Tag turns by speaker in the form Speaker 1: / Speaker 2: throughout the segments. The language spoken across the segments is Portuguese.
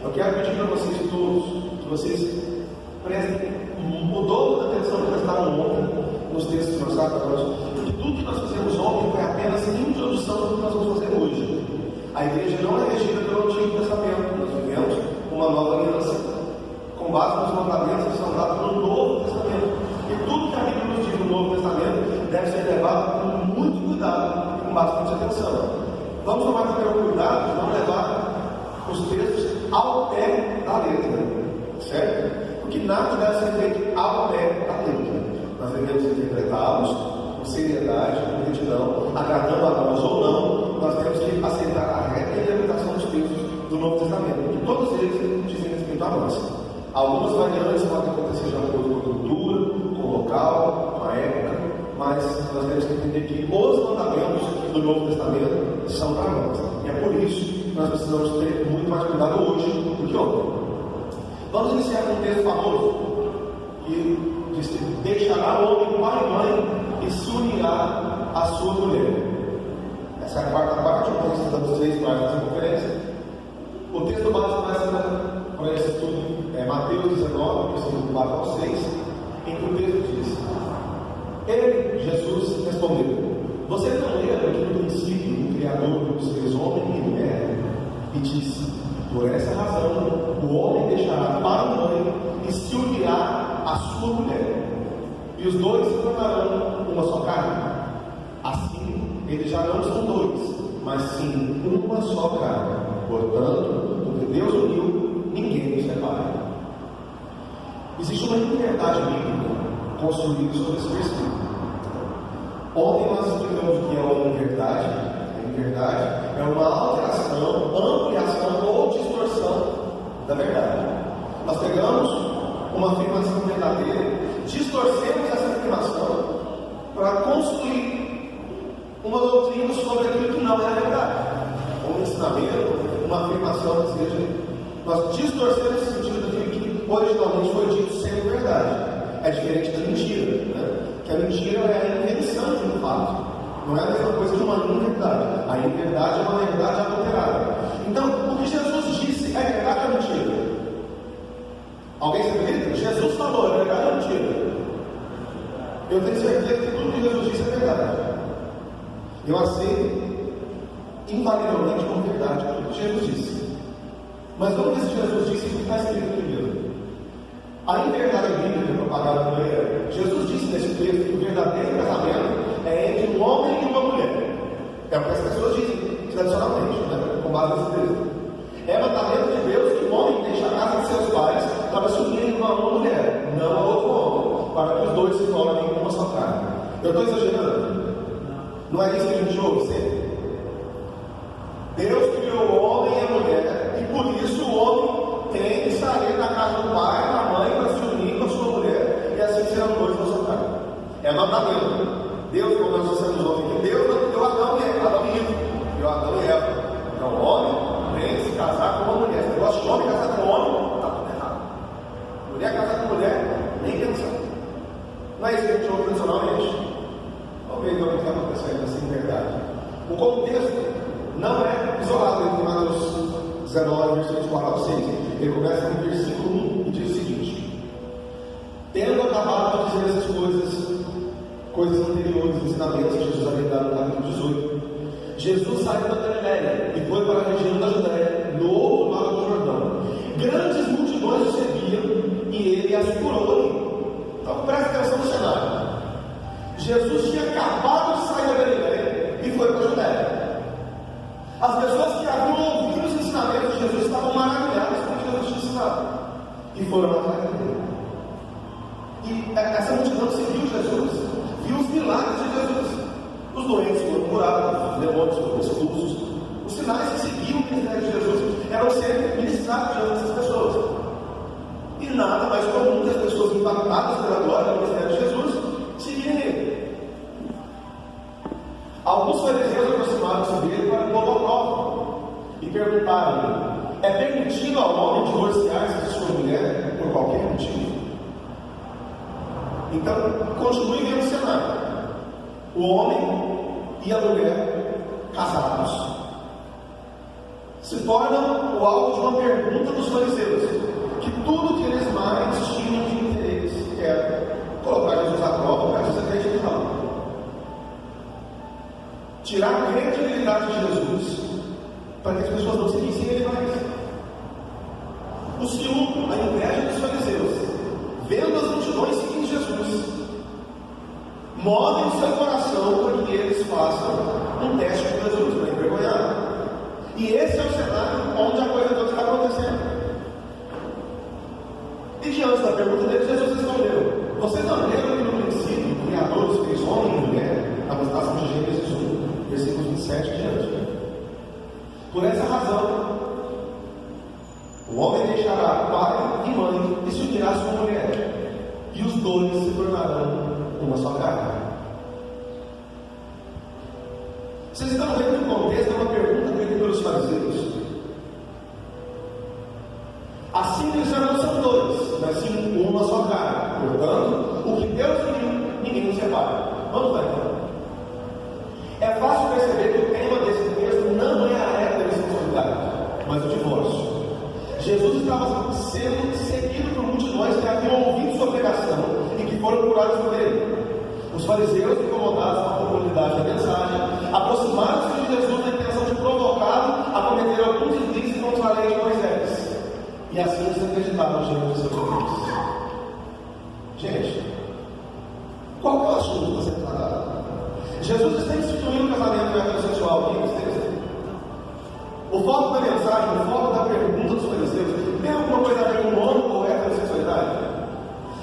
Speaker 1: Eu quero pedir para vocês todos que vocês prestem o dobro da atenção que prestaram ontem nos textos que nós tratamos, porque tudo que nós fizemos ontem foi apenas introdução do que nós vamos fazer hoje. A igreja não é regida pelo Antigo Testamento, nós vivemos uma nova aliança, com base nos mandamentos que são dados no Novo Testamento. E tudo que a Bíblia nos diz no Novo Testamento deve ser levado com muito cuidado e com bastante atenção. Vamos tomar também o cuidado de não levar os textos ao pé da letra, certo? Porque nada deve ser feito ao pé da letra. Nós devemos interpretá-los com seriedade, com retidão, agradando a nós ou não. Nós temos que aceitar a reta interpretação dos textos do Novo Testamento, porque todos eles dizem respeito a nós. Algumas variantes podem acontecer de acordo com a cultura, com o local, com a época, mas nós temos que entender que os mandamentos do Novo Testamento são para nós. E é por isso que nós precisamos ter muito mais cuidado hoje do que ontem. Vamos iniciar com um texto famoso que diz que deixará o homem pai e mãe e se unirá à sua mulher. Essa é a quarta parte, nós estudamos 3 partes dessa conferência. O texto básico para esse estudo é Mateus 19, versículo 4 ao 6, em que o texto diz: Ele, Jesus, respondeu: Você não lembra que no princípio o Criador os fez homem e mulher? E disse: Por essa razão o homem deixará pai e mãe e se unirá à sua mulher, e os dois se tornarão uma só carne. Assim, eles já não são dois, mas sim uma só carne. Portanto, o que Deus uniu, ninguém os separa. Existe uma liberdade bíblica construída sobre esse versículo. Ontem nós explicamos o que é uma inverdade. A inverdade é uma alteração, ampliação ou distorção da verdade. Nós pegamos uma afirmação verdadeira, distorcemos essa afirmação para construir uma doutrina sobre aquilo que não é verdade. Um ensinamento, uma afirmação, ou seja, nós distorcemos esse sentido daquilo que originalmente foi dito sendo verdade. É diferente da mentira, né? Que a mentira é a invenção de um fato. Não é a mesma coisa que uma inverdade. A inverdade é uma verdade adulterada. Então, o que Jesus disse é verdade ou mentira? Alguém se acredita? Jesus falou, é verdade ou mentira? Eu tenho certeza que tudo que Jesus disse é verdade. Eu aceito invariavelmente como verdade tudo que Jesus disse. Mas vamos ver se Jesus disse o que está escrito primeiro. A inverdade bíblica propagada por ele, Jesus disse nesse texto que o verdadeiro casamento é entre um homem e uma mulher. É o que as pessoas dizem tradicionalmente, né? Com base nesse texto. É mandamento de Deus que o homem deixe a casa de seus pais para se unir a uma mulher, não a outro homem, para que os dois se tornem uma só carne. Eu estou exagerando? Não é isso que a gente ouve sempre? Deus criou o homem e a mulher, e por isso o homem tem que sair da casa do pai, da mãe, para se unir com a sua mulher, e assim serão dois na sua carne. É mandamento. Deus, como nós dissemos ontem, que Deus não criou Adão e Eva, criou Adão e Eva. Então o homem tem que se casar com uma mulher. Se gosta de homem casar com homem, está tudo errado. Mulher casar com mulher, nem pensar. Não é isso que a gente ouve tradicionalmente. Vamos ver então o que está acontecendo assim, em verdade. O contexto não é isolado entre Mateus 19, versículos 4 ao 6. Ele começa no versículo 1 e diz o seguinte: Tendo acabado de dizer essas coisas anteriores, ensinamentos que Jesus havia dado no capítulo 18, Jesus saiu da Galiléia e foi para a região da Judéia, no outro lado do Jordão. Grandes multidões o seguiam e ele as curou ali. Então preste atenção no cenário. Jesus tinha acabado de sair da Galiléia e foi para a Judéia. As pessoas que haviam ouvido os ensinamentos de Jesus estavam maravilhadas com o que Jesus tinha ensinado e foram atrás dele. E essa multidão seguiu Jesus, viu os milagres de Jesus. Os doentes foram curados, os demônios foram expulsos. Os sinais que seguiam o ministério de Jesus eram sempre ministrados diante dessas pessoas. E nada mais comum que as pessoas impactadas pela glória do ministério de Jesus seguirem ele. Alguns fariseus aproximaram-se dele para pôr a prova e perguntaram-lhe: é permitido ao homem divorciar-se de sua mulher por qualquer motivo? Então, continue vendo o cenário. O homem e a mulher casados se tornam o alvo de uma pergunta dos fariseus. intimidade de Jesus, para que as pessoas não seguissem ele mais. O ciúme, a inveja dos fariseus, vendo as multidões seguindo Jesus, movem o seu coração para que eles façam um teste com Jesus, para envergonhar. E esse é o cenário onde a coisa toda está acontecendo. E diante da pergunta dele, Jesus respondeu: vocês não leram que no princípio o Criador os fez homem e mulher? Na meditação de Gênesis 1, versículos 27 e diante. Por essa razão, o homem deixará pai e mãe e se unirá à sua mulher, e os dois se tornarão uma só carne. Vocês estão vendo que o contexto é uma pergunta feita pelos fariseus. Assim eles já não são dois, mas sim uma só carne. Portanto, o que Deus uniu, ninguém nos separa. Vamos lá então. É fácil perceber que o tema desse texto não é a heterossexualidade, mas o divórcio. Jesus estava sendo seguido por multidões que haviam ouvido sua pregação e que foram curados por ele. Os fariseus, incomodados com a popularidade da mensagem, aproximaram-se de Jesus na intenção de provocá-lo a cometer alguns deslizes contra a lei de Moisés. E assim eles acreditaram no gênero de seus ouvintes. Gente, qual é o assunto que está sendo tratado? Jesus está instituindo o casamento heterossexual aqui nos textos. O foco da mensagem, o foco da pergunta dos fariseus, tem alguma coisa a ver com homo ou heterossexualidade?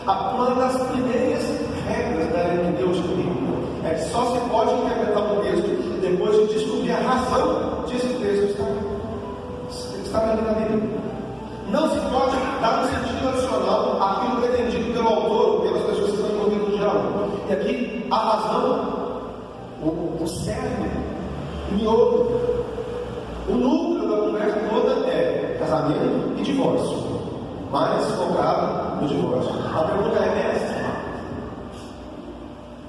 Speaker 1: Uma das primeiras regras da hermenêutica bíblica é que só se pode interpretar um texto depois de descobrir a razão desse texto está na Bíblia. Não se pode dar um sentido adicional àquilo pretendido pelo autor ou pelas pessoas que estão envolvidas no diálogo. E aqui a razão, o cerne, o miolo, o núcleo da conversa toda é casamento e divórcio, mais focado no divórcio. A pergunta é essa: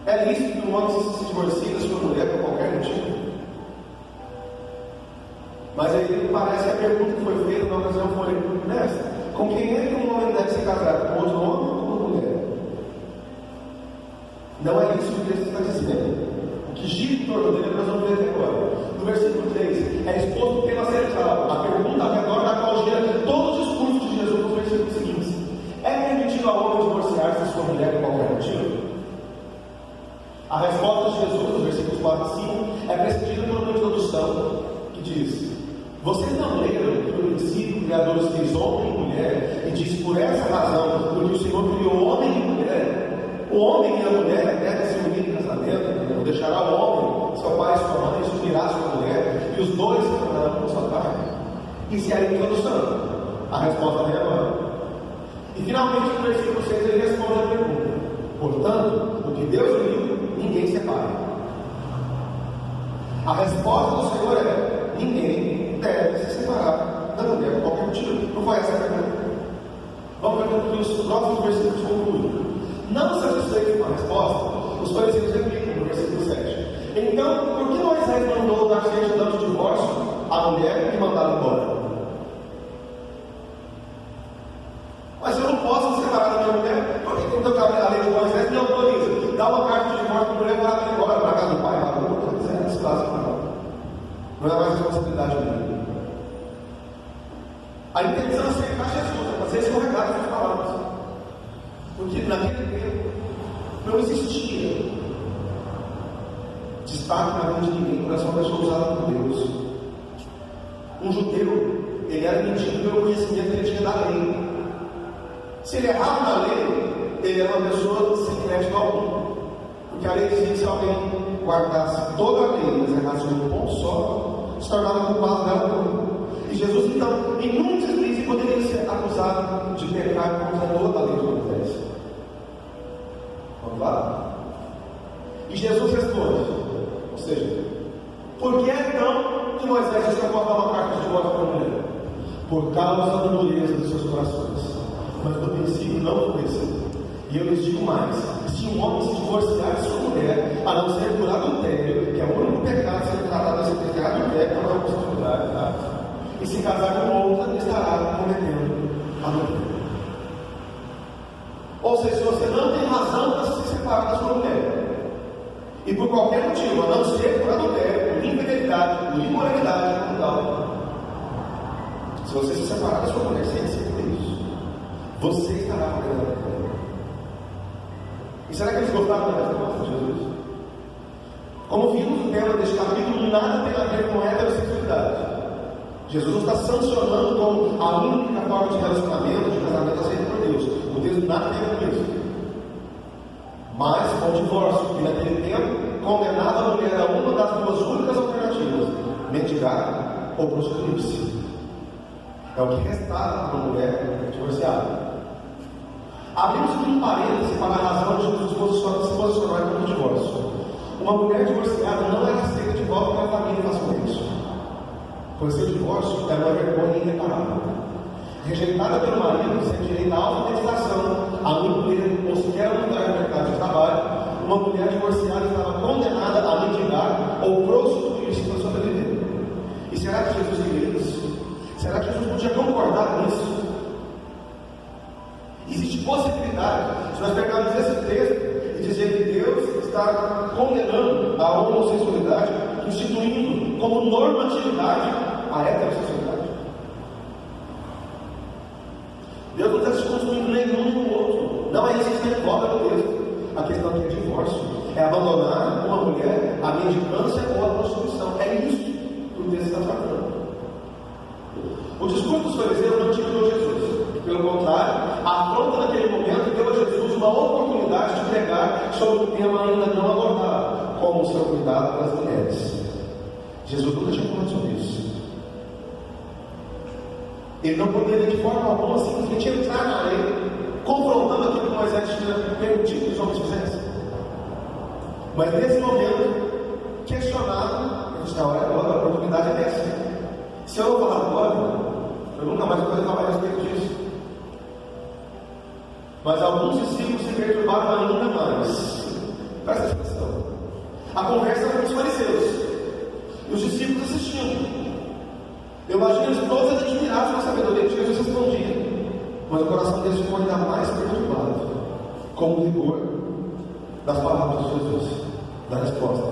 Speaker 1: é lícito que um homem se divorcie da sua mulher por qualquer motivo? Mas aí parece que a pergunta que foi feita na ocasião foi: mestre, com quem é que um homem deve se casar? Com outro homem ou com uma mulher? Não é isso que o texto está dizendo. O que gira em torno dele nós vamos ver até agora. No versículo 3 é exposto o tema central, a pergunta ao redor da qual gira todo o discurso de Jesus nos versículos seguintes: é permitido ao homem divorciar-se da sua mulher por qualquer motivo? A resposta de Jesus nos versículos 4 e 5 é precedida por uma introdução que diz: vocês não leram que no princípio o Criador os fez homem e mulher, e diz: por essa razão, porque o Senhor criou homem e mulher, o homem e a mulher devem se unir em casamento, não deixará o homem, seu pai e sua mãe, se unirá a sua mulher, e os dois se tornarão uma só carne. Isso é a introdução. A resposta vem agora. E finalmente no versículo 6 ele responde a pergunta: portanto, o que Deus uniu, ninguém separa. A resposta do Senhor é: ninguém deve se separar da mulher por qualquer motivo. Não foi essa a pergunta? Vamos ver o que os próximos versículos concluem. Não satisfeitos com a resposta, os fariseus replicam no versículo 7. Então, por que Moisés mandou dar certidão de divórcio à mulher e mandá-la embora? Mas eu não posso me separar da minha mulher. Por que então a lei de Moisés me autoriza? Dá uma carta de divórcio para a mulher e mandar ela embora para a casa do pai, para a outra, quiser, se faz para não é mais responsabilidade minha. A intenção é aceitar Jesus, é fazer escorregar as palavras. Porque naquele tempo não existia destaque na vida de ninguém para ser uma pessoa usada por Deus. Um judeu, ele era medido pelo conhecimento que ele tinha da lei. Se ele errava na lei, ele era uma pessoa sem crédito algum. Porque a lei dizia que se alguém guardasse toda a lei, mas errasse um ponto só, se tornava culpado dela toda. E Jesus, então, em um deslize, poderia ser acusado de pecar contra toda a lei de Moisés. Vamos lá? E Jesus responde, ou seja, por que então que Moisés escapou a dar uma carta de divórcio para a mulher? Por causa da dureza dos seus corações. Mas no princípio não foi assim. E eu lhes digo mais: se um homem se divorciar de sua mulher, a não ser por adultério, que é o único pecado a ser tratado a ser adultério, não é uma possibilidade, tá? E se casar com outra, estará cometendo adultério. Ou seja, se você não tem razão para se separar da sua mulher, e por qualquer motivo, a não ser por adultério, infidelidade, imoralidade conjugal. Se você se separar da sua mulher sem receber isso, você estará condenado por ela. E será que eles gostaram da resposta de Jesus? Como vimos no tema deste capítulo, nada tem a ver com heterossexualidade. Jesus não está sancionando como a única forma de relacionamento, de casamento aceito por Deus. O texto nada tem a ver com isso. Mas com o divórcio, que naquele tempo condenava a mulher a uma das duas únicas alternativas: mendigar ou prostituir-se. É o que restava para uma mulher divorciada. Abrimos aqui um parêntese para a razão de Jesus se posicionar contra o divórcio. Uma mulher divorciada não era aceita de volta pela família facilmente, pois seu divórcio era uma vergonha irreparável. Rejeitada pelo marido, sem direito à alfabetização, a não poder ou sequer mudar no mercado de trabalho, uma mulher divorciada estava condenada a mendigar ou prostituir-se para sobreviver. E será que Jesus queria isso? Será que Jesus podia concordar com isso? Existe possibilidade de nós pegarmos esse texto e dizer que Deus está condenando a homossexualidade, instituindo como normatividade a heterossexualidade. Deus não está se construindo nenhum nem no outro. Não é isso que está em voga no texto. A questão aqui é divórcio. É abandonar uma mulher à mendicância ou à prostituição. É isso que o texto está tratando. O discurso dos fariseus não tirou Jesus. Pelo contrário, a afronta naquele momento deu a Jesus uma oportunidade de pregar sobre um tema ainda não abordado, como o seu cuidado para as mulheres. Jesus nunca tinha falado sobre isso. Ele não poderia de forma alguma simplesmente entrar na lei, confrontando aquilo que Moisés tinha permitido que os homens fizessem. Mas nesse momento, questionado, ele disse: olha, agora a oportunidade é essa. Se eu não falar agora, eu nunca mais vou poder falar a respeito disso. Mas alguns discípulos se perturbaram ainda mais. Presta atenção. A conversa era com os fariseus e os discípulos assistindo. Eu imagino eles todos admirados com a sabedoria que Jesus respondia, mas o coração deles ficou ainda mais perturbado com o rigor das palavras de Jesus, da resposta.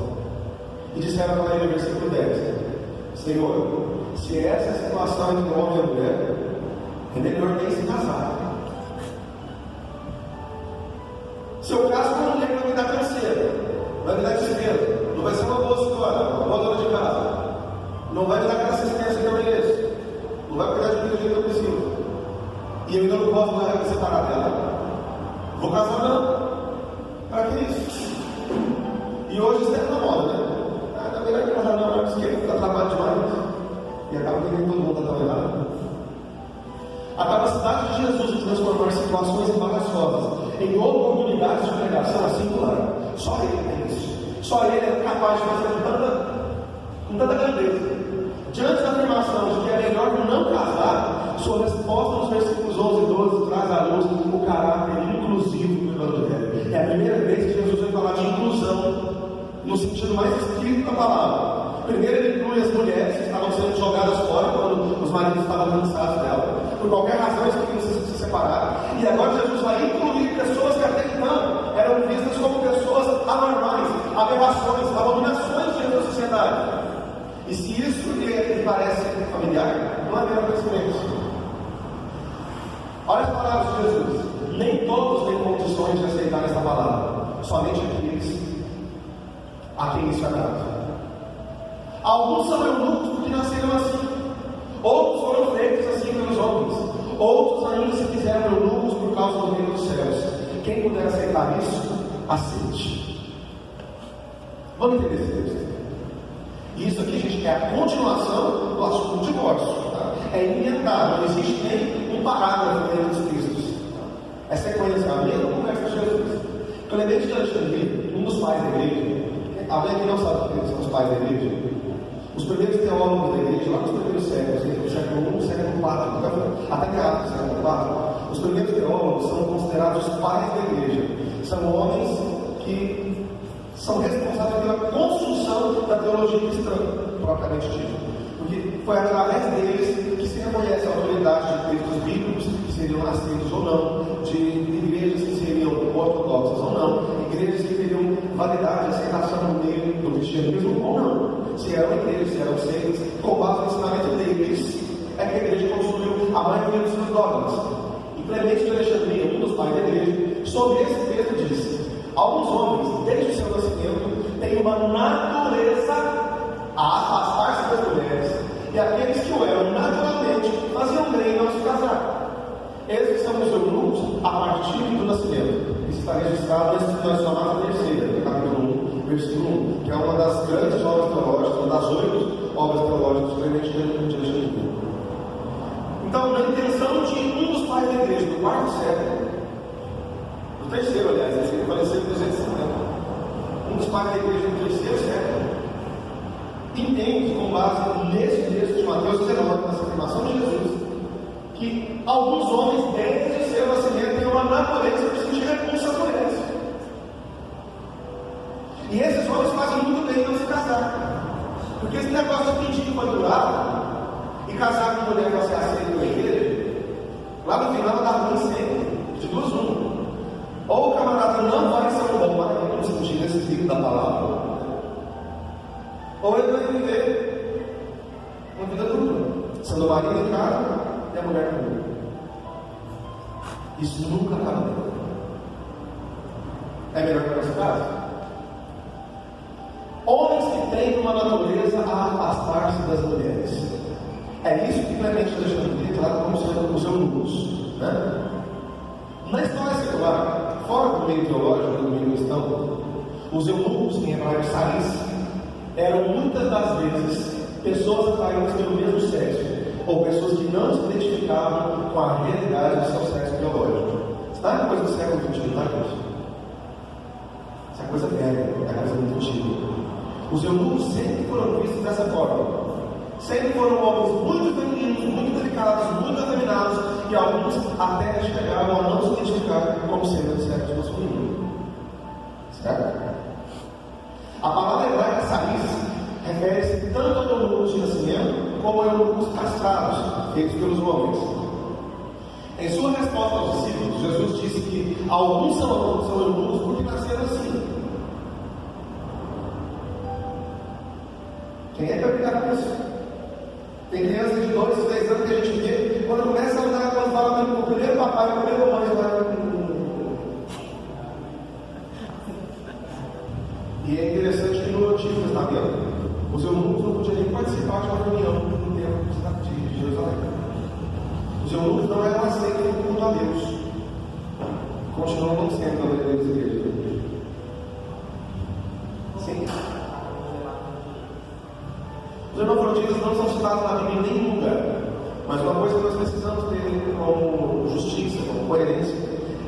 Speaker 1: E disseram para ele no versículo 10: Senhor, se essa é a situação entre o homem e a mulher, é melhor nem se casar. Seu caso com a mulher vai me dar canseira, vai me dar despesa, não vai ser uma boa história, uma boa dona de casa, não vai me dar aquela assistência que eu mereço, não vai cuidar de mim do jeito que eu preciso, e eu ainda não posso me separar dela. Vou casar não. Para que isso? E hoje isso é na moda, né? Tá melhor que casar não, porque está trabalho demais. E acaba que nem todo mundo está trabalhando. A capacidade de Jesus de transformar situações embaraçosas em oportunidades de pregação é singular. Só Ele tem isso. Só Ele é capaz de fazer com tanta grandeza. Diante da afirmação de que é melhor não casar, sua resposta nos versículos 11 e 12 traz à luz o caráter inclusivo do Evangelho. É a primeira vez que Jesus vai falar de inclusão no sentido mais estrito da palavra. Primeiro ele inclui as mulheres que estavam sendo jogadas fora quando os maridos estavam cansados dela. Por qualquer razão eles queriam se separar. E agora Jesus vai incluir pessoas que até então eram vistas como pessoas anormais, aberrações, abominações diante da sociedade. E se isso lhe parece familiar, não é melhor conhecimento. Olha as palavras de Jesus. Nem todos têm condições de aceitar essa palavra, somente aqueles a quem isso é dado. Alguns são eunucos porque nasceram assim, outros foram feitos assim pelos homens, outros ainda se fizeram eunucos por causa do reino dos céus. Quem puder aceitar isso, aceite. Vamos entender esse texto. Isso aqui, gente, é a continuação do assunto do divórcio. Tá? É emendado, não existe nem um parágrafo dentro dos textos. É sequência, a mesma conversa de Jesus. Clemente de Alexandria, um dos pais da igreja, alguém que não sabe o que são os pais da igreja, os primeiros teólogos da igreja, lá nos primeiros séculos, entre o século I e o século IV, até meados do século IV, os primeiros teólogos são considerados os pais da igreja. São homens que são responsáveis pela construção da teologia cristã, propriamente dita. Porque foi através deles que se reconhece a autoridade de textos bíblicos que seriam aceitos ou não, de igrejas que seriam ortodoxas ou não, igrejas que teriam validade, aceitação no meio do cristianismo ou não. se eram igrejas, se eram seitas, com base no ensinamento deles, é que a igreja construiu a maioria dos seus dogmas. E Clemente de Alexandria, um dos pais da igreja, sobre esse texto diz: alguns homens, desde o seu nascimento, têm uma natureza a afastar-se das mulheres, e aqueles que o eram naturalmente faziam bem em não se casar. Esses são os eunucos a partir do nascimento. Isso está registrado nesse que nós chamamos de terceira, capítulo 1, versículo 1, que é uma das grandes obras teológicas, uma das 8 obras teológicas de Clemente de Alexandria. Então, na intenção de um dos pais da igreja do quarto século, do terceiro, aliás, esse faleceu em 250, um dos pais da igreja do terceiro século, entende, com base nesse texto de Mateus 19, nessa afirmação de Jesus, que alguns homens, desde o seu nascimento, têm uma natureza de sentir repulsa às mulheres. E esses homens fazem muito bem não se casar. Porque esse negócio de pedir para durar e casar com mulher para ser aceito na igreja, lá no final dá ruim sempre, de duas uma. Ou o camarada não vai ser um bom marido, no sentido desse livro da palavra, ou ele vai viver uma vida dura, sendo o marido em casa e a mulher com ele. Isso nunca acaba bem. É melhor que nesse caso? Homens que têm uma natureza a afastar-se das mulheres. É isso que Clemente de Alexandria trata como sendo os eunucos, né? Na história secular, fora do meio teológico, do meio cristão, os eunucos, em hebraico saris, eram muitas das vezes pessoas atraídas pelo mesmo sexo, ou pessoas que não se identificavam com a realidade do seu sexo biológico. Está na coisa do século XXI, tá, gente? Essa coisa velha, é coisa muito antiga. Os eunucos sempre foram vistos dessa forma. Sempre foram homens muito femininos, muito delicados, muito afeminados, e alguns até chegaram a não se identificar como sendo do sexo masculino. Certo? A palavra hebraica saris refere-se tanto a eunucos de nascimento como a eunucos castrados, feitos pelos homens. Em sua resposta aos discípulos, Jesus disse que alguns são eunucos porque nasceram assim. Quem é que vai brincar com isso? Tem crianças de 2, 3 anos que a gente vê, quando começa a andar, quando fala com o primeiro papai, o primeiro mamãe, vai. E é interessante que no Antigo Testamento, os eunucos não podiam nem participar de uma reunião no templo de Jerusalém. Os eunucos não eram aceitos no culto a Deus. Continuam não sendo na maioria das igrejas. Sim. Os hermafroditas não são citados na Bíblia em nenhum lugar. Mas uma coisa que nós precisamos ter como justiça, como coerência,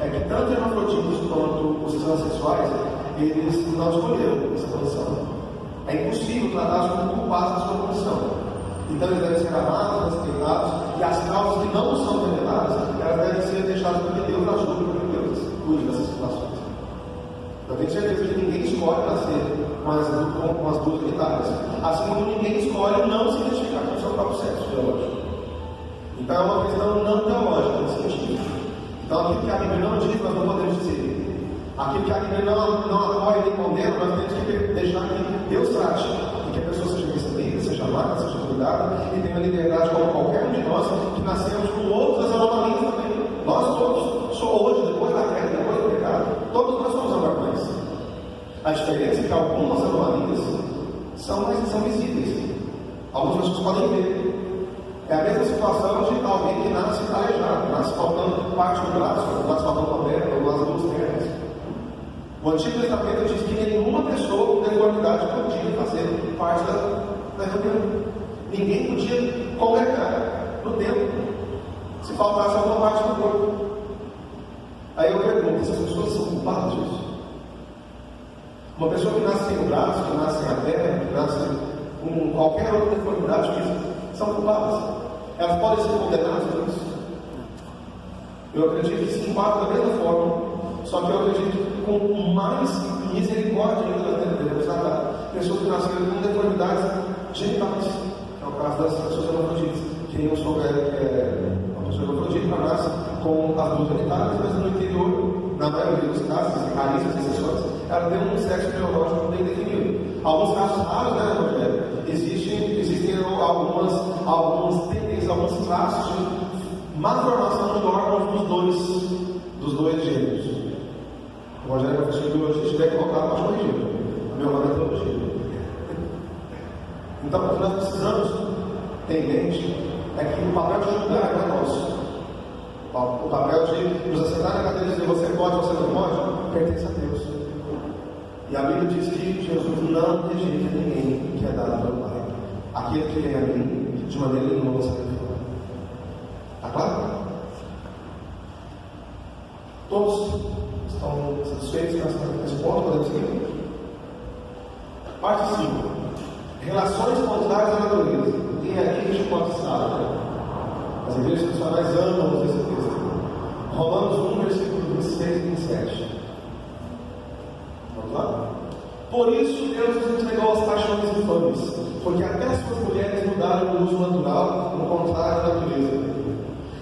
Speaker 1: é que tanto hermafroditas quanto os transexuais, eles não escolheram essa condição. É impossível tratá-los como culpados da sua condição. Então eles devem ser amados, respeitados, e as causas que não são reveladas, elas devem ser deixadas porque Deus ajuda, porque Deus cuide dessas situações. Eu tenho certeza que ninguém escolhe nascer com as duas genitálias, assim como ninguém escolhe não se identificar com o seu próprio sexo biológico. Então é uma questão não teológica nesse sentido. Então aquilo que a Bíblia não diz, nós não podemos dizer. Aquilo que a Bíblia não apoia nem condena, nós temos que deixar que Deus trate, e que a pessoa seja recebida, seja amada, seja cuidada, e tenha liberdade como qualquer um de nós que nascemos com outras anomalias também. Nós todos, só hoje, depois da queda, depois do pecado, todos nós somos anormais. A diferença é que algumas anomalias são visíveis. Algumas pessoas podem ver. É a mesma situação de alguém que nasce calejado, nasce faltando parte do braço, nasce faltando uma perna, ou nas duas pernas. O Antigo Testamento diz que nenhuma pessoa com deformidade podia fazer parte da reunião. Ninguém podia congregar no templo se faltasse alguma parte do corpo. Aí eu pergunto, essas pessoas são culpadas disso? Uma pessoa que nasce sem o braço, que nasce sem a perna, que nasce com qualquer outra deformidade física, são culpadas. Elas podem ser condenadas por isso. Eu acredito que se enquadram da mesma forma, só que eu acredito com mais misericórdia ainda devemos tratar pessoas que nasceram com deformidades genitais. É o caso das pessoas hermafroditas. Quem não souber uma pessoa hermafrodita nasce com as duas genitais, mas no interior, na maioria dos casos, raríssimas exceções, ela tem um sexo biológico bem definido. Alguns casos raros, né, Rogério? Existem algumas tendências, alguns traços de malformação de órgãos dos dois gêneros. O Rogério é professor de biologia, se estiver equivocado, pode corrigir. Meu nome é teologia. Então, o que nós precisamos ter em mente é que o papel de julgar não é nosso. O papel de nos assentar na cadeira e dizer você pode, você não pode, pertence a Deus. E a Bíblia diz que Jesus não rejeita ninguém que é dado pelo Pai. Aquele que vem a mim, de maneira nenhuma você vai falar. Está claro? Todos estão satisfeitos nesse ponto? Podemos seguir? Parte 5. Relações contrárias à natureza. Quem é aqui que a gente pode citar? As igrejas funcionais amam esse texto. Romanos 1, versículos 26 e 27. Vamos lá? Por isso Deus nos entregou as paixões infames, porque até as suas mulheres mudaram o uso natural, no contrário da natureza.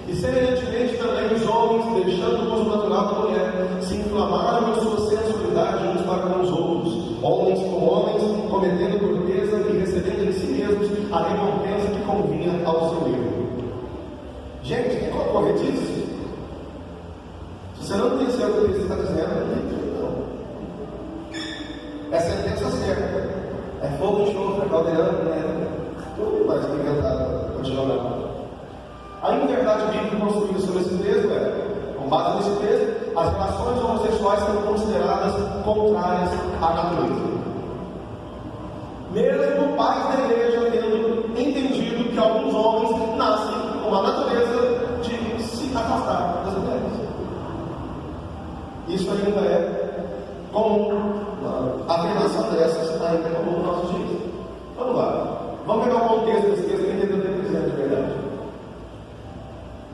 Speaker 1: E semelhantemente também os homens, deixando o uso natural da mulher, se inflamaram em sua sensualidade uns para com os outros, homens com homens, cometendo torpeza e recebendo em si mesmos a recompensa que convinha ao seu erro. Gente, tem como corrigir isso? Se você não conhecer o que o texto está dizendo, não tem não. É sentença certa. É fogo, enxofre, caldeirão, né? Tudo mais que inventado para te jogar. A inverdade bíblica construída sobre esse texto é, com base nesse texto, as relações homossexuais são consideradas contrárias à natureza. Mesmo pais da igreja tendo entendido que alguns homens nascem com a natureza de se afastar das mulheres. Isso ainda é comum, a afirmação dessas ainda é comum nos nossos dias. Vamos lá. Vamos pegar o contexto desse texto e entender o que ele quiser de verdade.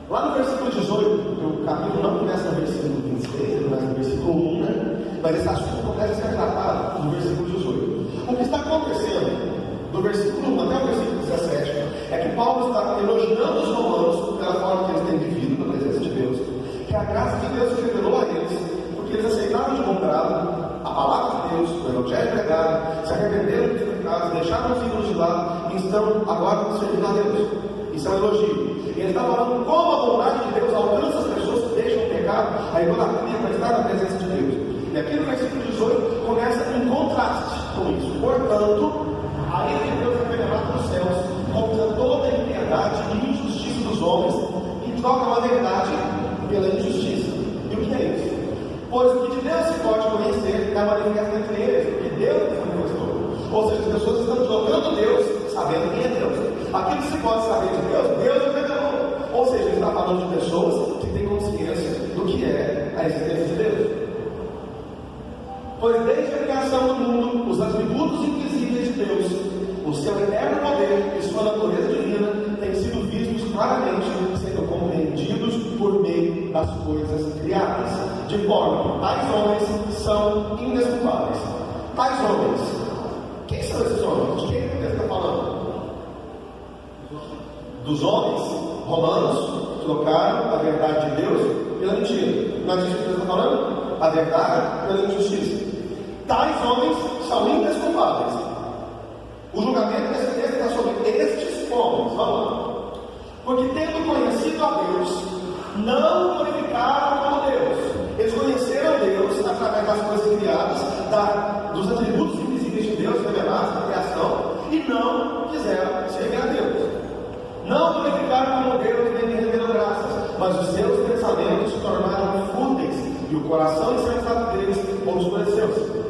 Speaker 1: Lá no versículo 18, o capítulo não começa no versículo 26, mas no versículo 1, né? Mas esse assunto começa a ser tratado no versículo 18. O que está acontecendo do versículo 1 até o versículo 17 é que Paulo está elogiando os romanos pela forma que eles têm vivido na presença de Deus, que a graça de Deus se revelou a eles, porque eles aceitaram de bom grado a palavra de Deus, o evangelho pregado, se arrependeram dos pecados, deixaram os ídolos de lado e estão agora servindo a Deus. Isso é um elogio. Ele está falando como a bondade de Deus alcança as pessoas que deixam o pecado, a idolatria, para estar na presença de Deus. E aqui no versículo 18 começa em contraste com isso. Portanto, a ira de Deus é revelada nos céus contra toda a impiedade e injustiça dos homens e trocam a verdade pela injustiça. E o que é isso? Pois o que de Deus se pode conhecer é manifesto entre eles, porque Deus se manifestou. Ou seja, as pessoas estão jogando Deus, sabendo quem é Deus. Aquilo que se pode saber de Deus, Deus revelou. Ou seja, ele está falando de pessoas que têm consciência do que é a existência de Deus. Pois desde a criação do mundo, os atributos invisíveis de Deus, o seu eterno poder e sua natureza divina têm sido vistos claramente, sendo compreendidos por meio das coisas criadas, de forma que tais homens são indesculpáveis. Tais homens, quem são esses homens? De quem ele está falando? Dos homens romanos que trocaram a verdade de Deus pela mentira. Não é disso que ele está falando? A verdade pela injustiça. Tais homens são indesculpáveis. O julgamento desse texto está sobre estes homens. Vamos lá. Porque tendo conhecido a Deus, não glorificaram como Deus. Eles conheceram Deus através das coisas criadas, dos atributos invisíveis de Deus revelados na criação, e não quiseram servir a Deus. Não glorificaram como Deus nem renderam graças, mas os seus pensamentos se tornaram fúteis, e o coração insensato deles obscureceu-se.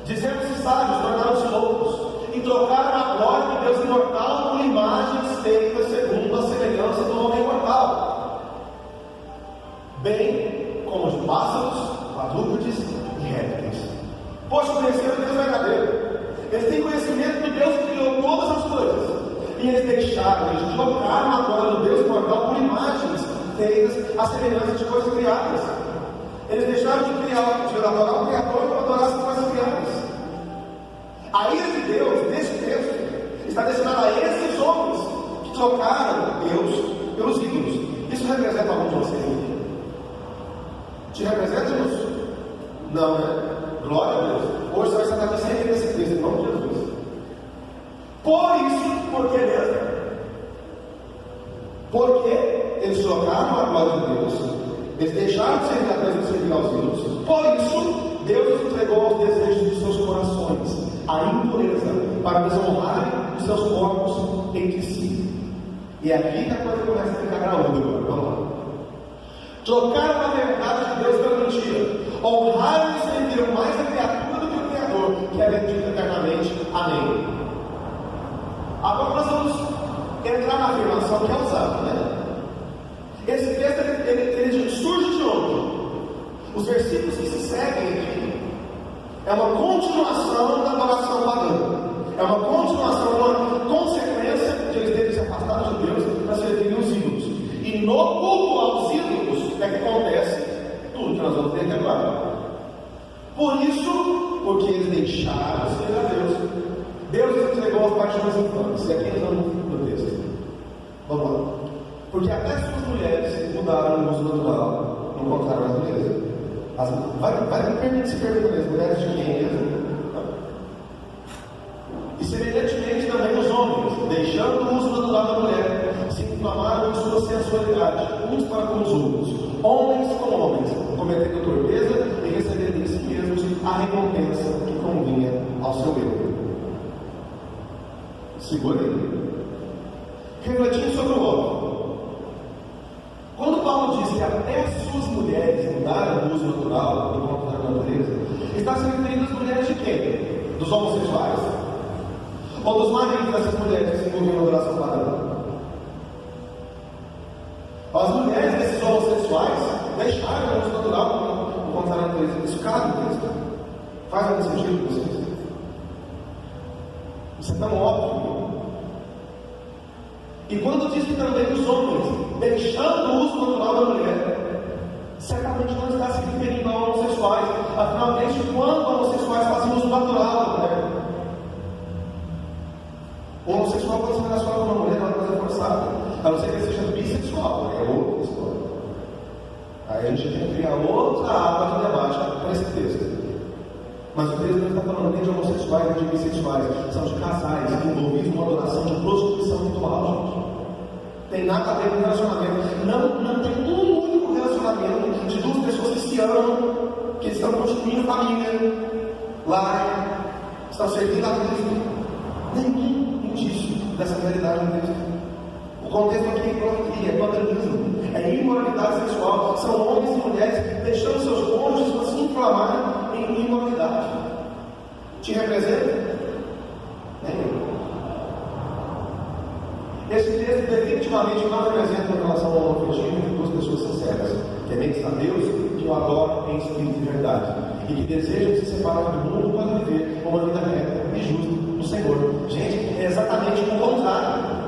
Speaker 1: Dizendo-se sábios, tornaram-se loucos, e trocaram a glória de Deus imortal por imagens feitas segundo a semelhança do homem mortal, bem como de pássaros, quadrúpedes e répteis. Pois conheceram Deus verdadeiro. Eles têm conhecimento do Deus que criou todas as coisas. E eles deixaram, eles trocaram a glória do Deus mortal por imagens feitas à semelhança de coisas criadas. Eles deixaram de adorar o Criador para adorar as coisas criadas. A ira de Deus, nesse texto, está destinada a esses homens que trocaram Deus pelos ídolos. Isso representa algum de vocês? Te representa isso? Não, né? Glória a Deus. Hoje você vai estar aqui sempre nesse texto, em nome de Jesus. Por isso, por que mesmo? Porque eles trocaram a glória de Deus, eles deixaram de servir a Deus e servir aos ídolos. Por isso, Deus os entregou aos desejos de seus corações, a impureza, para desonrarem os seus corpos entre si. E é aqui que a coisa começa a ficar graúda agora. Vamos lá. Trocaram a verdade de Deus pela mentira. Honraram e serviram mais a criatura do que o Criador, que é bendito eternamente. Amém. Agora nós vamos entrar na afirmação que é usada, né? Esse texto ele surge de onde? Os versículos que se seguem aqui é uma continuação da adoração pagã. É uma continuação, uma consequência de eles terem se afastado de Deus para servirem os ídolos. E no culto aos ídolos é que acontece tudo que nós vamos ver aqui agora. Por isso, porque eles deixaram de servir a Deus, Deus os entregou às paixões infames. E aqui nós vamos no texto. Vamos lá. Porque até suas mulheres mudaram o uso natural, não contaram as mulheres. Vai se perguntando as mulheres de quem é mesmo? E semelhantemente também os homens, deixando o uso natural da mulher, se inflamaram em sua sensualidade, uns para com os outros, homens com homens, cometendo torpeza e recebendo em si mesmos a recompensa que convinha ao seu eu. Segura aí. Refletindo sobre o óbvio. Quando Paulo diz que até suas mulheres mudaram o uso natural do corpo da natureza, está se referindo às mulheres de quem? Dos homossexuais? Ou dos maridos dessas mulheres que se envolviam na adoração pagã? As mulheres desses homossexuais deixaram o uso natural do corpo da natureza. Isso cabe no texto? Faz algum sentido para vocês? Isso é tão óbvio. E quando diz que também os homens, deixando o uso natural da mulher, certamente não está se referindo a homossexuais. Afinal, desde quando homossexuais fazem uso natural da mulher? O homossexual pode se relacionar com uma mulher, é uma coisa forçada, a não ser que ele seja bissexual, é outra história. Aí a gente tem que criar outra aba de debate para esse texto. Mas o texto não está falando nem de homossexuais nem de bissexuais, são de casais envolvidos numa adoração de prostituição ritual, gente. Tem nada a ver com relacionamento. Não tem um único relacionamento de duas pessoas que se amam, que estão constituindo família, lar, estão servindo a Cristo. Nenhum indício dessa realidade no texto. O contexto aqui é idolatria, é paganismo, é imoralidade sexual. São homens e mulheres deixando seus cônjuges para se inflamarem em imoralidade. Te representa? Nenhum. Esse texto definitivamente não representa uma relação homoafetiva entre duas pessoas sinceras, tementes a Deus, que o adoram em espírito de verdade, e que desejam se separar do mundo para viver uma vida reta e justa no Senhor. Gente, é exatamente o contrário.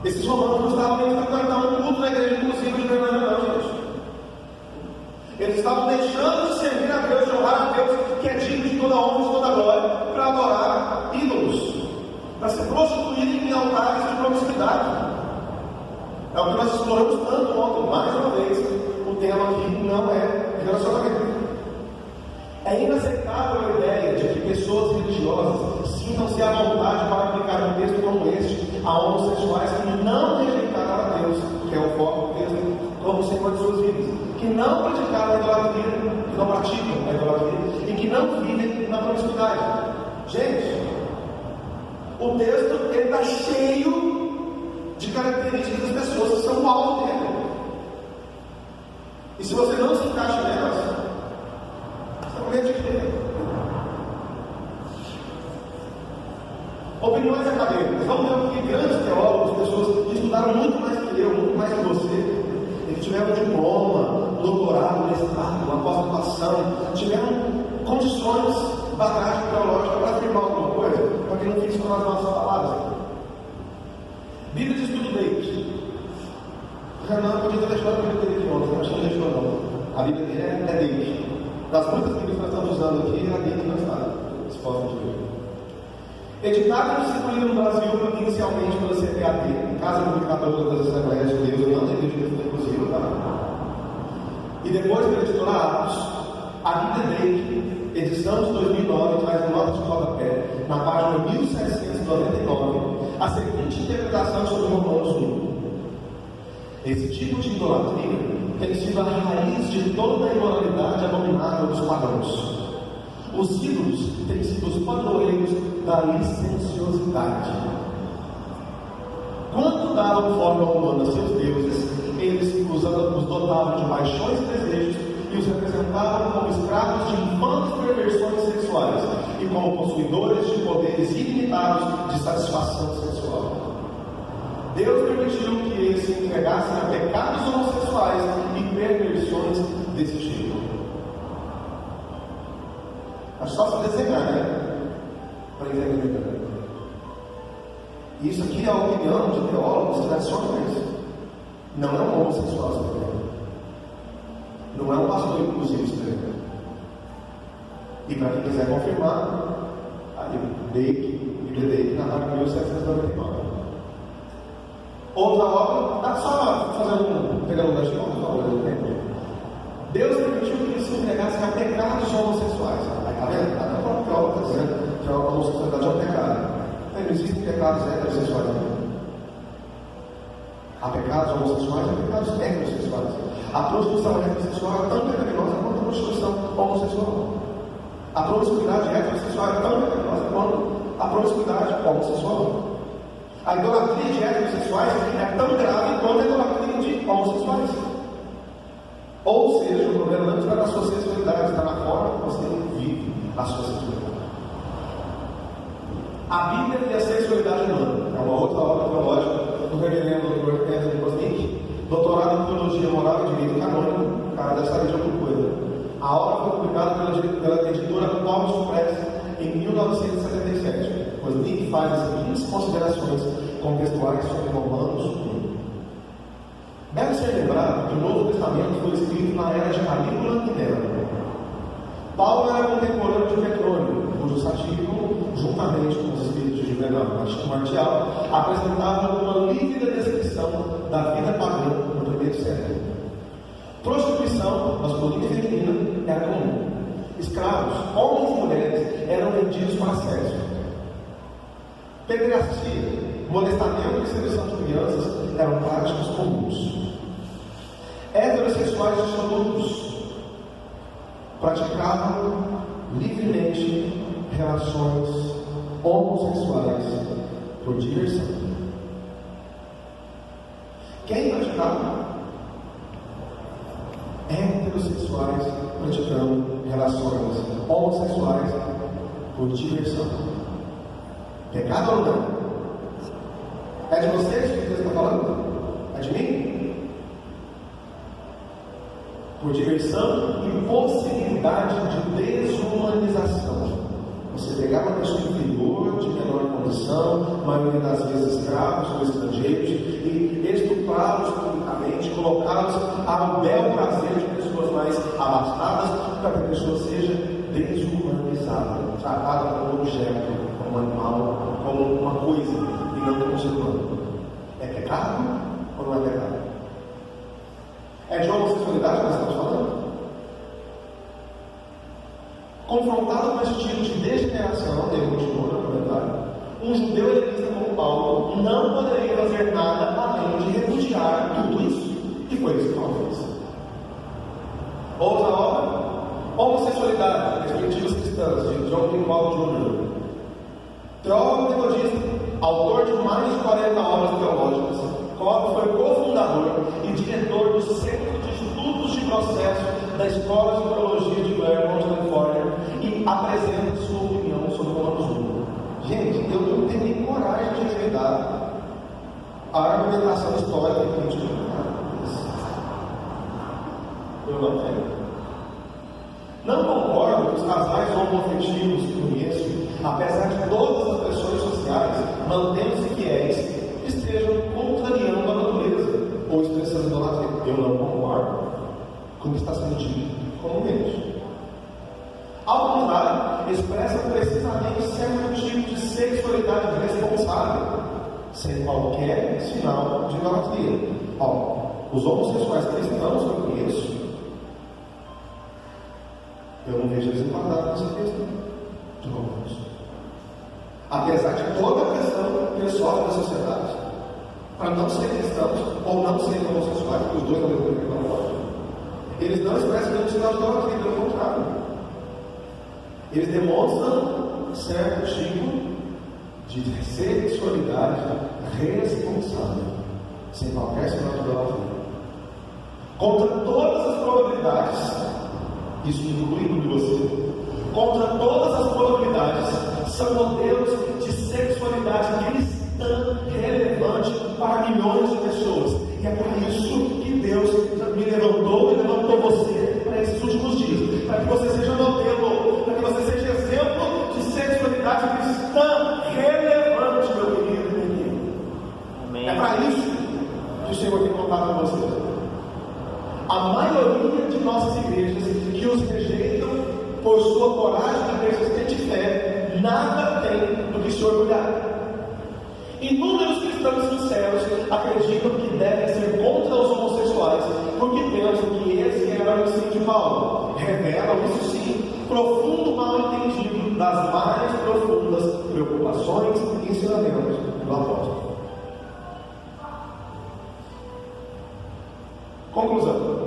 Speaker 1: Esses romanos não estavam nem frequentando um culto na igreja inclusive de Bernardo, não, gente. Eles estavam deixando de servir a Deus, de honrar a Deus, que é digno de toda honra e de toda glória, para adorar ídolos, para se prostituírem em altares de promiscuidade. É o que nós exploramos tanto ontem, mais uma vez. O tema aqui não é relacionamento. É inaceitável a ideia de que pessoas religiosas sintam-se à vontade para aplicar um texto como este a homossexuais que não rejeitaram a Deus, que é o foco do texto, como Senhor de suas vidas, que não praticaram a idolatria, que não praticam a idolatria e que não vivem na promiscuidade. Gente, o texto está cheio de características das pessoas que são o alvo dele. E se você não se encaixa nelas, você está com medo de quê? Opiniões acadêmicas. Vamos ver que grandes teólogos, pessoas que estudaram muito mais que eu, muito mais que você, e que tiveram diploma, doutorado, mestrado, uma pós-graduação, tiveram condições, bagagem teológica para afirmar alguma coisa, para que não fique só nas nossas palavras. Bíblia de estudo David. Renan podia ter deixado a Bíblia dele aqui ontem, acho que não deixou não. A Bíblia dele é David. Das muitas Bíblias que nós estamos usando aqui, é a David que nós está exposta de ver. Editado e distribuído no Brasil inicialmente pela CPAD, Casa Publicadora das Assembleias de Deus, eu não tenho de inclusive, tá? E depois pela editora Atos, a Bíblia Drake, edição de 2009, traz uma nota de rodapé, na página 1700 799, a seguinte interpretação sobre Romanos 1. Esse tipo de idolatria tem sido a raiz de toda a imoralidade abominável dos pagãos. Os ídolos têm sido os padroeiros da licenciosidade. Quando davam forma humana a seus deuses, eles os dotavam de paixões e desejos e os representavam como escravos de infames perversões sexuais e como possuidores de poderes ilimitados de satisfação sexual. Deus permitiu que eles se entregassem a pecados homossexuais e perversões desse tipo. É só se desenhar, né? Para entender. Isso aqui é a opinião de teólogos que relacionam isso. Não é um homossexual escrevendo. Não é um pastor inclusive escrevendo. E para quem quiser confirmar, aí, Bíblia na página 1799. Outra obra, dá só pegando um gancho, por favor, Deus permitiu que eles se entregassem a pecados homossexuais. Aí está vendo? A própria obra está dizendo que a homossexualidade é um pecado. Não existem pecados heterossexuais. Há pecados homossexuais e pecados heterossexuais. A prostituição heterossexual é tão pecaminosa quanto a prostituição homossexual. A promiscuidade heterossexual é tão pecaminosa quanto a promiscuidade homossexual. A idolatria de heterossexuais é tão grave quanto a idolatria de homossexuais. Ou seja, o problema não está na sua sexualidade, está na forma que você vive a sua sexualidade. A Bíblia e a sexualidade humana é uma outra obra teológica do reverendo Dr. Anthony Bosnick, doutorado em Teologia Moral e Direito Canônico, cara dessa área de outra coisa. A obra foi publicada pela editora Thomas Press em 1977. Bosnick faz as seguintes considerações contextuais sobre Romanos 1. Deve ser lembrado que o Novo Testamento foi escrito na era de Calígula e Nero. Paulo era contemporâneo de Petrônio, cujo satírico, juntamente com os escritos de Juvenal e Martial, apresentavam uma lívida descrição da vida pagã no primeiro século. Prostituição, masculina e feminina, era comum. Escravos, homens e mulheres, eram vendidos para sexo. Pederastia, molestamento e sedução de crianças eram práticas comuns. Heterossexuais dissolutos praticavam livremente relações homossexuais por diversão. Quem praticava? Heterossexuais praticando relações homossexuais por diversão. Pecado ou não? É de vocês que Deus está falando? É de mim? Por diversão e possibilidade de desumanização. Você pegar uma pessoa inferior, de menor condição, maioria das vezes escravos ou estrangeiros, e estuprá-los publicamente, colocá-los ao bel prazer de pessoas mais abastadas, para que a pessoa seja desumanizada, tratada como objeto, como animal, como uma coisa, e não como ser humano. É pecado ou não é pecado? É de homossexualidade que nós estamos falando? Confrontado com esse tipo de degeneração, ele continua no comentário, um judeu helenista como Paulo não poderia fazer nada além de repudiar tudo isso. E foi isso que Paulo fez. Outra obra, Homossexualidade, Perspectivas Cristãs, de John P. Paul Jr. Teólogo metodista, autor de mais de 40 obras teológicas. Cobb foi cofundador e diretor do Centro de Estudos de Processo da Escola de Teologia de Claremont, Califórnia, e apresenta sua opinião sobre Romanos 1. Gente, eu não tenho nem coragem de revidar a argumentação histórica que a gente tem. Eu não tenho. Não concordo que os casais homoafetivos que conheço, apesar de todas as pressões sociais, mantendo-se fiéis, estejam contrariando a natureza ou expressando idolatria. Eu não concordo com o que está sendo dito comumente. Ao contrário, expressam precisamente certo tipo de sexualidade responsável, sem qualquer sinal de idolatria. Os homossexuais cristãos que eu conheço, eu não vejo eles enquadrados nessa questão de Romanos. apesar de toda a pressão que eles sofrem da sociedade, para não ser cristãos ou não serem homossexuais, porque os dois não podem. Eles não expressam nenhum sinal de idolatria, pelo contrário. Eles demonstram certo tipo de sexualidade responsável, sem qualquer sinal de idolatria. Contra todas as probabilidades, isso inclui você, contra todas as probabilidades, são modelos de sexualidade cristã relevante para milhões de pessoas. E é por isso que Deus me levantou e levantou você para esses últimos dias, para que você seja modelo, para que você seja exemplo de sexualidade cristã relevante, meu querido e minha querida. Amém. É para isso que o Senhor tem contado com você. A maioria de nossas igrejas que os rejeitam por sua coragem e persistente fé, nada tem do que se orgulhar. Inúmeros cristãos sinceros acreditam que devem ser contra os homossexuais, porque pensam que esse era o ensino de Paulo. Revelam, isso sim, profundo mal entendido das mais profundas preocupações e ensinamentos do apóstolo. Conclusão.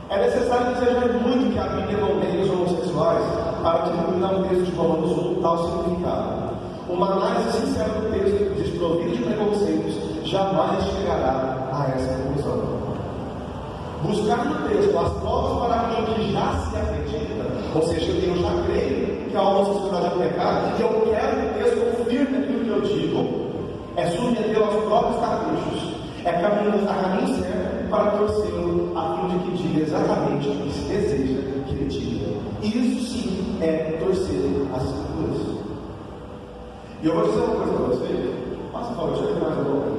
Speaker 1: É necessário desejar muito que a Bíblia contenha os homossexuais para atribuir ao texto de Romanos 1 tal significado. Uma análise sincera do texto, desprovido de preconceitos, jamais chegará a essa conclusão. Buscar no texto as provas para aquilo que já se acredita, ou seja, eu já creio que a homossexualidade é um pecado, e eu quero que o texto confirme aquilo que eu digo, é submeter aos próprios caprichos, é caminho certo para torcê-lo a fim de que diga exatamente o que se deseja que ele diga. Isso sim é torcer as escrituras. E eu vou dizer uma coisa para vocês. Passa, Paulo, deixa eu ver mais uma coisa.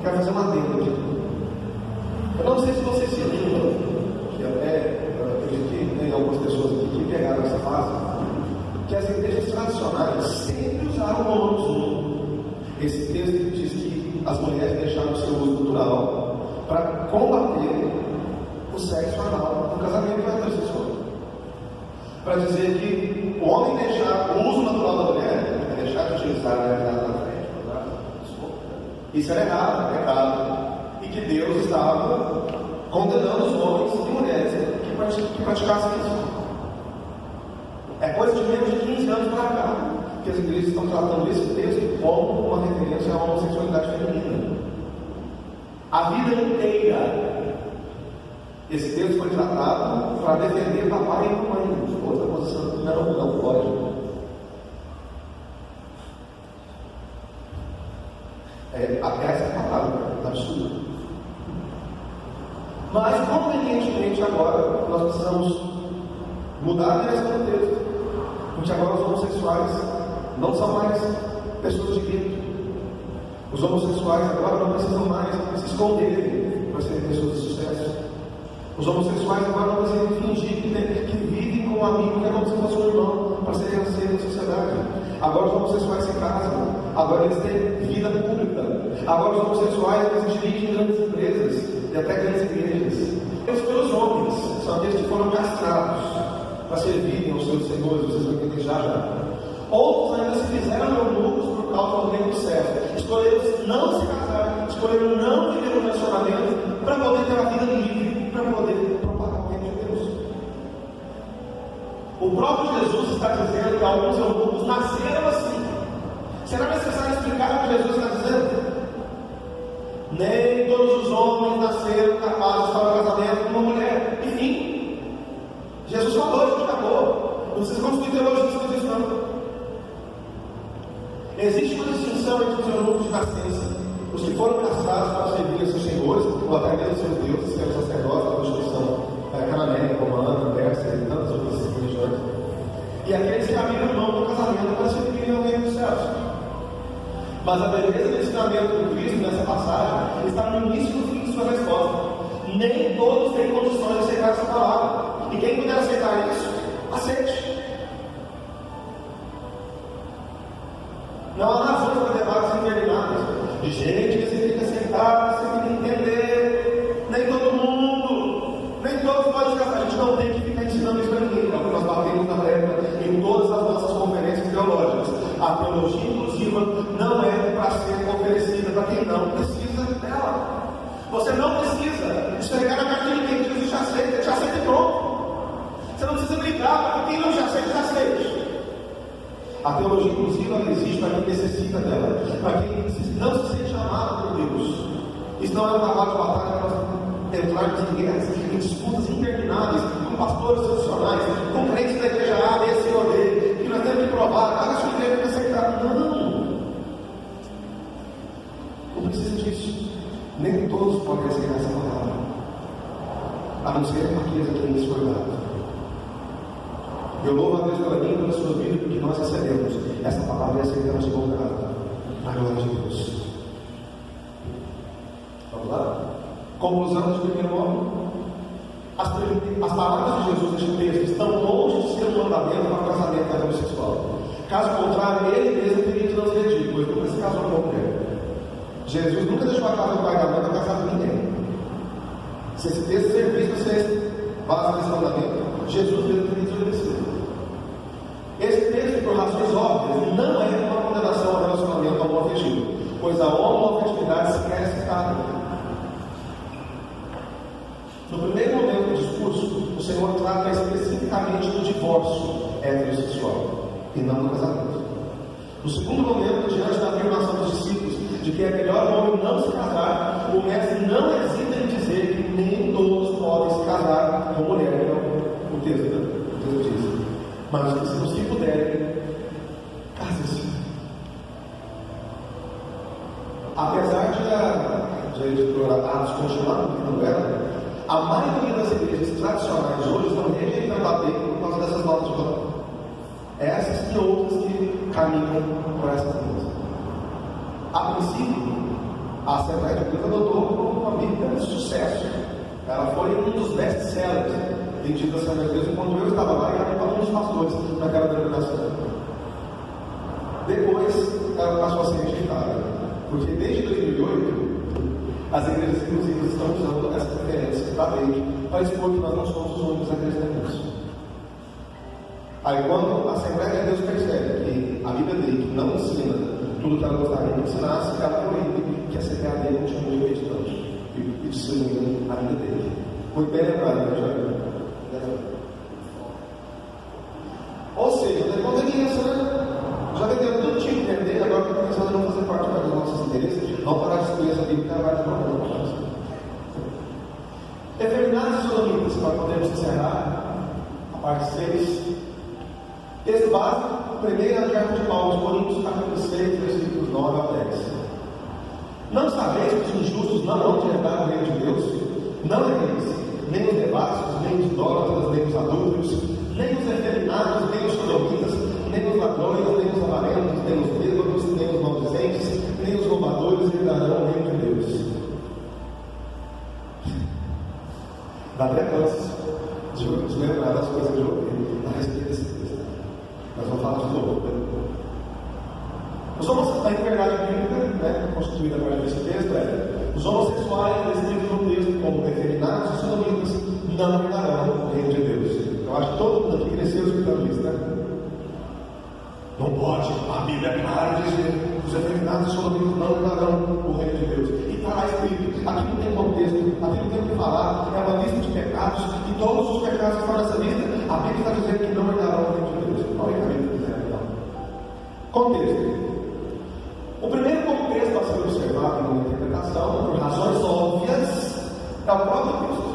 Speaker 1: Quero fazer uma adenda aqui. Eu não sei se vocês se lembram, que até eu acredito que tem algumas pessoas aqui que pegaram essa fase, que as igrejas tradicionais sempre usaram o Romanos 1. Esse texto diz que as mulheres deixaram o seu uso natural para combater o sexo anal no casamento heterossexual. Para dizer que o homem deixar o uso natural da mulher é deixar de utilizar a realidade na frente. Isso era errado, é pecado. E que Deus estava condenando os homens e mulheres que praticassem isso. É coisa de menos de 15 anos para cá que as igrejas estão tratando esse texto como uma referência à homossexualidade feminina. A vida inteira, esse texto foi tratado para defender papai e mamãe. Outra posição, não pode. Essa é a palavra, absurdo. Mas, convenientemente, agora nós precisamos mudar a direção do texto, porque agora os homossexuais não são mais pessoas de gueto. Os homossexuais agora não precisam mais se esconderem para serem pessoas de sucesso. Os homossexuais agora não precisam fingir que vivem com um amigo que é como se fosse um irmão para serem aceitos na sociedade. Agora os homossexuais se casam, agora eles têm vida pública. Agora os homossexuais eles dirigem grandes empresas e até grandes igrejas. Eles pelos homens, são aqueles que foram castrados para servirem aos seus senhores, vocês vão entender já. Outros ainda se fizeram eunucos por causa do reino do céu. Escolheram não se casar, escolheram não viver um relacionamento para poder ter a vida livre, para poder propagar o reino de Deus. O próprio Jesus está dizendo que alguns eunucos nasceram assim. Será necessário explicar o que Jesus está dizendo? Nem todos os homens nasceram capazes para o casamento com uma mulher. Enfim, Jesus falou, isso acabou. Não precisa construir teologia em cima disso, não. Existe uma distinção entre os eunucos de nascença, os que foram castrados para servir a seus senhores, ou até mesmo seus deuses, que eram sacerdotes da constituição cananeia, romana, persa e tantas outras religiões, e aqueles que abriram mão do casamento para servirem ao reino dos céus. Mas a beleza do ensinamento do Cristo nessa passagem está no início e no fim de sua resposta. Nem todos têm condições de aceitar essa palavra, e quem puder aceitar isso, aceite. Não há razões para debates intermináveis de gente que você tem que aceitar, você tem que entender. Nem todo mundo, nem todos podem escapar. A gente não tem que ficar ensinando isso para ninguém. É o que nós batemos na época em todas as nossas conferências teológicas. precisa esfregar na cara de ninguém, Jesus te aceita e pronto. Você não precisa brigar, porque quem não te aceita, te aceita. A teologia, inclusive, ela existe para quem necessita dela, para quem não se sente amado por Deus. Isso não é um trabalho de batalha para nós entrarmos em guerras, em disputas intermináveis, com pastores tradicionais, com crentes da igreja A, B, C ou D, que nós temos que provar, cada sua igreja tem que aceitar. Não precisa disso. Nem todos podem aceitar essa palavra, a não ser aqueles a quem isso foi dado. Eu louvo a Deus pela minha e pela sua vida, porque nós recebemos essa palavra e aceitamos de bom grado, na glória de Deus. Vamos lá? Conclusão do primeiro homem. As palavras de Jesus neste texto estão longe de ser um mandamento para o casamento heterossexual. Caso contrário, ele mesmo teria de não ser dito, pois nunca se casou com mulher. Jesus nunca deixou a casa do pai da mãe para casar com ninguém. Se esse texto servisse para ser base desse mandamento, Jesus mesmo teria desobedecido. Esse texto, por razões óbvias, não é uma condenação ao relacionamento homoafetivo, pois a homoafetividade sequer é citada. No primeiro momento do discurso, o Senhor trata especificamente do divórcio heterossexual e não do casamento. No segundo momento, diante da afirmação dos discípulos de que é melhor o homem não se casar, o mestre não hesita em dizer que nem todos podem se casar com mulher. Então, o texto diz: mas que se puderem, casem-se. Apesar de a editora Atos continuar publicando ela, a maioria das igrejas tradicionais hoje estão rejeitando a lei por causa dessas notas de rodapé. Essas e outras que caminham por essa coisa. A princípio, a Assembleia de Deus adotou como uma Bíblia de sucesso. Ela foi um dos best-sellers vendidos da Assembleia de Deus enquanto eu estava lá e era um dos pastores naquela denominação. Depois, ela passou a ser rejeitada, porque desde 2008 as igrejas inclusive estão usando essa referência da lei para expor que nós não somos os únicos a acreditar nisso. Aí quando a Assembleia de Deus percebe que a Bíblia dele não ensina tudo que ela gostaria de ensinar, ela proíbe que a CPAD continue acreditando e distribuindo a Bíblia dele. Muito bem lembrado, já. Ou seja, depois da criança, já vendeu tudo tipo de dele, agora está começando a não fazer parte dos nossos interesses, não parar de estudar essa Bíblia, que ela vai demorar. Efeminados e sodomitas, para podermos encerrar a parte 6. Texto básico, primeira carta de Paulo aos Coríntios, capítulo 6, versículos 9 a 10. Não sabeis que os injustos não vão de herdar o reino de Deus? Não é eles, nem os devassos, nem os idólatras, nem os adúlteros, nem os efeminados, nem os sodomitas, nem os ladrões, nem os avarentos, nem os bêbados, nem os maldizentes, nem os roubadores herdarão o reino de Deus. Dá até chance de lembrar das coisas que eu ouvi a respeito desse texto. Nós vamos falar de novo. A liberdade bíblica, constituída a partir desse texto, os homossexuais descritos no texto como efeminados e sodomitas não herdarão o reino de Deus. Eu acho que todo mundo aqui cresceu escutando isso, né? Não pode, a Bíblia é clara dizer que os efeminados e sodomitas não herdarão o reino de Deus. E está lá escrito, aqui não tem contexto, aqui não tem o que falar, é uma lista de pecados, e todos os pecados que estão nessa lista, a Bíblia está dizendo que não herdarão o reino de Deus. Qual é a Bíblia quiser, então? Contexto. O primeiro contexto a ser observado em uma interpretação, por razões óbvias, é o próprio texto.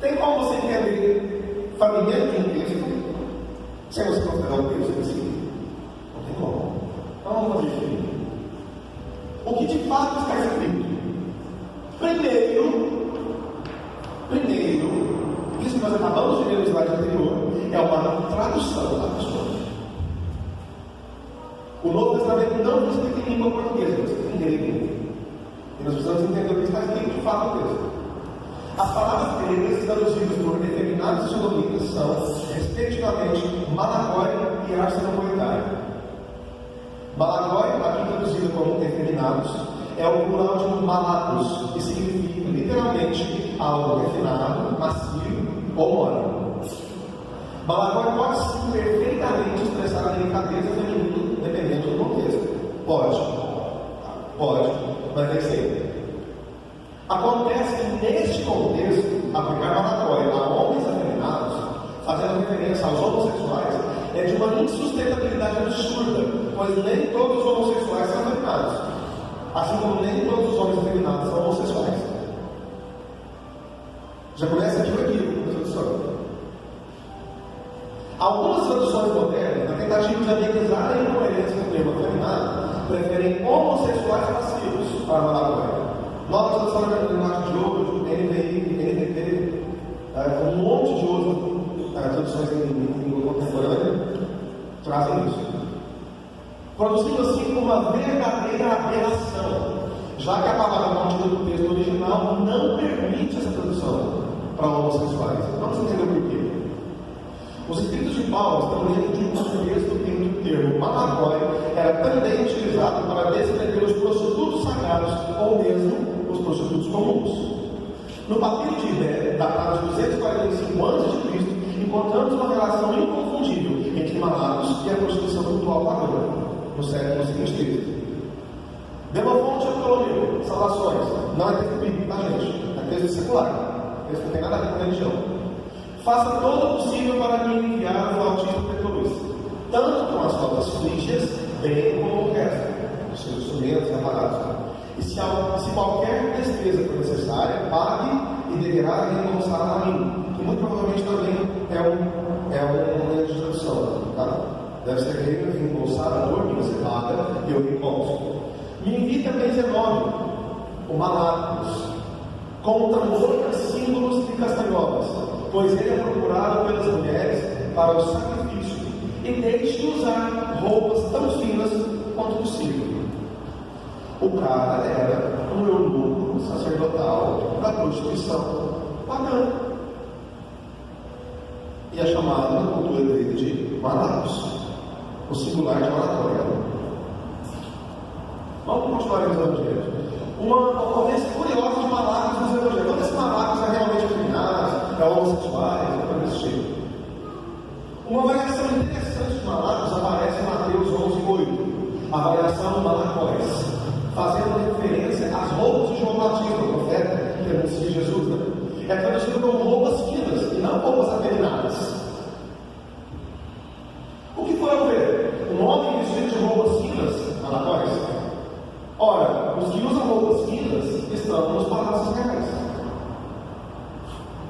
Speaker 1: Tem como você entender fragmento de um texto sem você considerar o texto em si? Não tem como. Então vamos fazer o que de fato está escrito. Primeiro, isso que nós acabamos de ver no slide anterior, é uma tradução da pessoa. O Novo Testamento não foi escrito em língua portuguesa, foi escrito em grego. E nós precisamos entender o que está escrito de fato no texto. As palavras gregas traduzidas por efeminados e sodomitas são, respectivamente, malagói e arsenocoitai. Malagói, aqui traduzido como efeminados, é o plural de malacos, que significa literalmente algo refinado, macio ou mole. Malagói pode sim perfeitamente expressar a delicadeza feminina, dependendo do contexto. Pode, mas nem sempre. Acontece que, neste contexto, aplicar malacói a homens afeminados, fazendo referência aos homossexuais, é de uma insustentabilidade absurda, pois nem todos os homossexuais são afeminados, assim como nem todos os homens afeminados são homossexuais. Já começa aqui o equívoco da tradução. Algumas traduções modernas, na tentativa de amenizar a incoerência do termo afeminado, preferem homossexuais passivos para malacói. Nova tradução da linguagem de hoje, NVI, NVT, com um monte de outras traduções em língua contemporânea, trazem isso. Produzindo assim uma verdadeira aberração, já que a palavra contida no texto original não permite essa tradução para homossexuais. Vamos entender por quê. Os escritos de Paulo estão dentro de um contexto em que o termo malacói era também utilizado para descrever os prostitutos sagrados ou mesmo os prostitutos comuns. No papiro de Ibé, datado de 245 a.C., encontramos uma relação inconfundível entre Malacos e a prostituição cultural pagã, no século seguinte. Demofonte e Ptolomeu, salvações, não é texto bíblico, tá, gente? É texto secular, texto não tem nada a ver com religião. Faça todo o possível para me enviar o Altíssimo Petroluz, tanto com as rotas frígias, bem como o resto, os seus instrumentos e aparatos. E se qualquer despesa for necessária, pague e deverá reembolsar a mim, que muito provavelmente também é uma legislação, tá? Deve ser reembolsada por mim, você paga e eu reembolso. Me envie também Zenóbio, o Malacos, com tambores, símbolos e castanholas, pois ele é procurado pelas mulheres para o sacrifício, e deixe de usar roupas tão finas quanto possível. O cara era um eunuco sacerdotal da prostituição pagã, e é chamado na cultura dele de Malacos, o singular de Malacóia. Vamos continuar o evangelho. Uma ocorrência curiosa de Malacos nos evangelhos. Quando esse Malacos é realmente afeminado, é homossexual, é para esse tipo. Uma variação interessante de Malacos aparece em Mateus 11:8, a variação Malacóis, fazendo referência às roupas de João Batista, o profeta que anuncia Jesus. Né? É traduzido como roupas finas e não roupas afeminadas. O que foi ao ver? Um homem vestido de roupas finas, Malacóis. Ora, os que usam roupas finas estão nos palácios reais.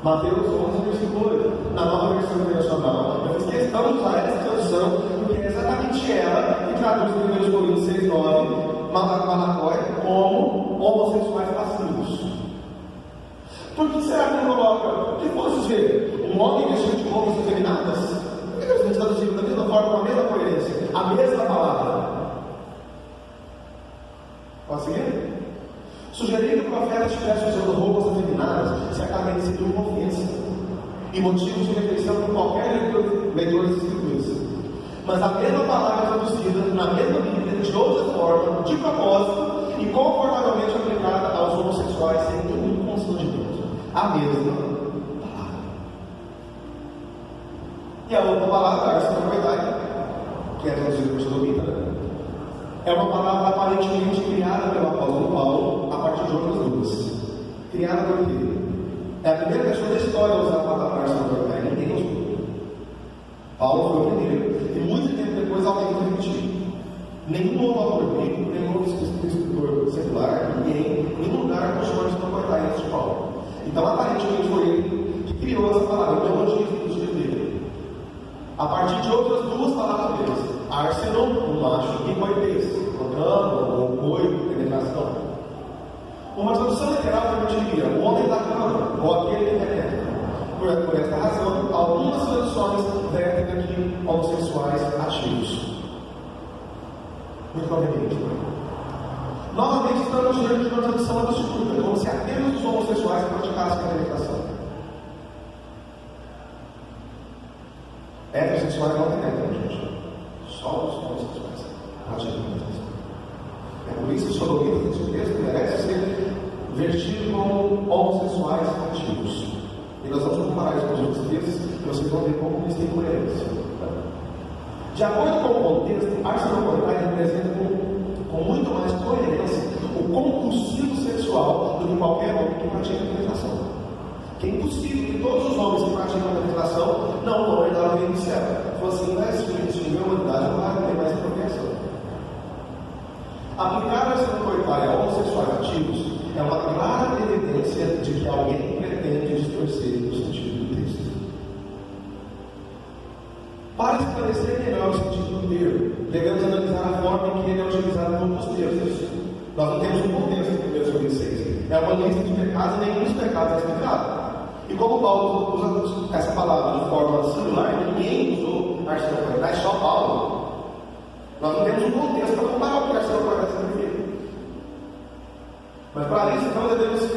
Speaker 1: Mateus 11, versículo 8. Na nova versão internacional, eu fiz questão de usar essa tradução, porque é exatamente ela que traduz em 1 Coríntios 6:9, Malacói como homossexuais passivos. Por que será que não coloca? Que fosse ver um homem vestido de roupas afeminadas? Por que eles não traduziram da mesma forma, com a mesma coerência, a mesma palavra? Pode seguir? Sugerir que o profeta estivesse usando roupas afeminadas certamente seria uma ofensa e motivos de reflexão por qualquer leitor das Escrituras. Mas a mesma palavra traduzida na mesma Bíblia, de outra forma, de propósito e confortavelmente aplicada aos homossexuais sem nenhum constrangimento. A mesma palavra. E a outra palavra, arsenokoitai, que é traduzida por sodomita, né? É uma palavra aparentemente criada pelo apóstolo Paulo a partir de outras duas. Criada por quê? É a primeira pessoa da história a usar a palavra arsenokoitai, ninguém usou. Paulo foi o primeiro, e muito tempo depois alguém foi repetir. Nenhum outro autor bíblico, nenhum outro escritor secular, ninguém, em nenhum lugar achou arsenokoitai antes de Paulo. Então, aparentemente foi ele que criou essa palavra, o neologismo do estilo dele. A partir de outras duas palavras deles. Arseno, um macho, e coites, programa, ou coito, penetração. Uma tradução literal também diria o homem da cama, ou aquele que penetra. Por esta razão, algumas traduções vertem aqui homossexuais ativos. Muito conveniente. Novamente, estamos diante de uma tradução absurda, como se apenas os homossexuais praticassem a penetração. Heterossexuais não penetram, gente. Só os homossexuais praticam a penetração. É por isso que o sodomita desse texto merece ser vertido como homossexuais ativos. E nós vamos comparar isso com os outros textos, e vocês vão ver como eles têm coerência. De acordo com o contexto, arsenokoitai representa com muito mais coerência o compulsivo sexual do que qualquer homem que pratica penetração. Que é impossível que todos os homens que praticam penetração não vão herdar o reino do céu. Se for assim, vai existir a humanidade, não vai ter mais apropriação. Aplicar a extracoitária a homossexuais ativos é uma clara evidência de que alguém pretende distorcer o sentido do texto. Para esclarecer melhor o sentido do termo, devemos analisar a forma em que ele é utilizado em outros textos. Nós não temos um contexto em 1 26. É uma lista de pecados e nenhum dos pecados é explicado. E como Paulo usa essa palavra de forma singular, ninguém usou arsenal, é só Paulo. Nós não temos um contexto para comparar o que arsenal significa. Mas para isso, então, devemos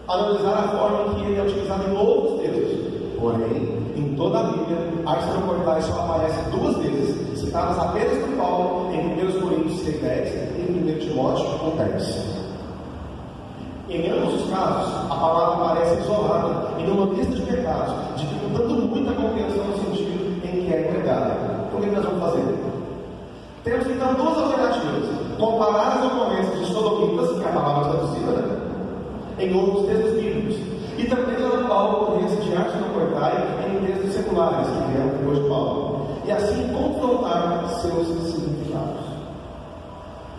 Speaker 1: analisar a forma em que ele é utilizado em outros textos. Porém, em toda a Bíblia, arsenal só aparece 2 vezes, citadas apenas por Paulo em 1 Coríntios 6:10 e em 1 Timóteo 1:10. Em ambos os casos, a palavra aparece isolada em uma lista de pecados, dificultando muito a compreensão do sentido em que é empregada. Então, o que nós vamos fazer? Temos então 2 alternativas: comparar as ocorrências de sodomitas, que é a palavra traduzida, né, em outros textos bíblicos, e também a ocorrência de arsenal em textos seculares, que é o de Paulo, e assim confrontar seus significados.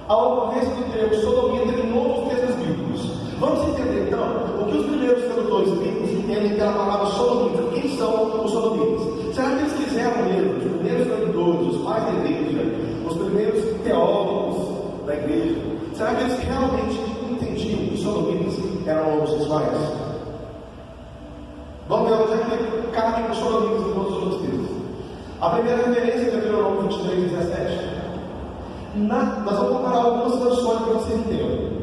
Speaker 1: A ocorrência do termo sodomita em outros textos bíblicos. Vamos entender então o que os primeiros tradutores bíblicos entendem pela palavra sodomita. Quem são os sodomitas? Será que eles quiseram mesmo, os primeiros tradutores, os pais da igreja, os primeiros teólogos da igreja, será que eles realmente entendiam que os sodomitas eram homossexuais? Vamos ver onde é que cabem os sodomitas em todos os outros textos. A primeira referência é Deuteronômio 23:17. Nós vamos comparar algumas traduções para vocês entenderem.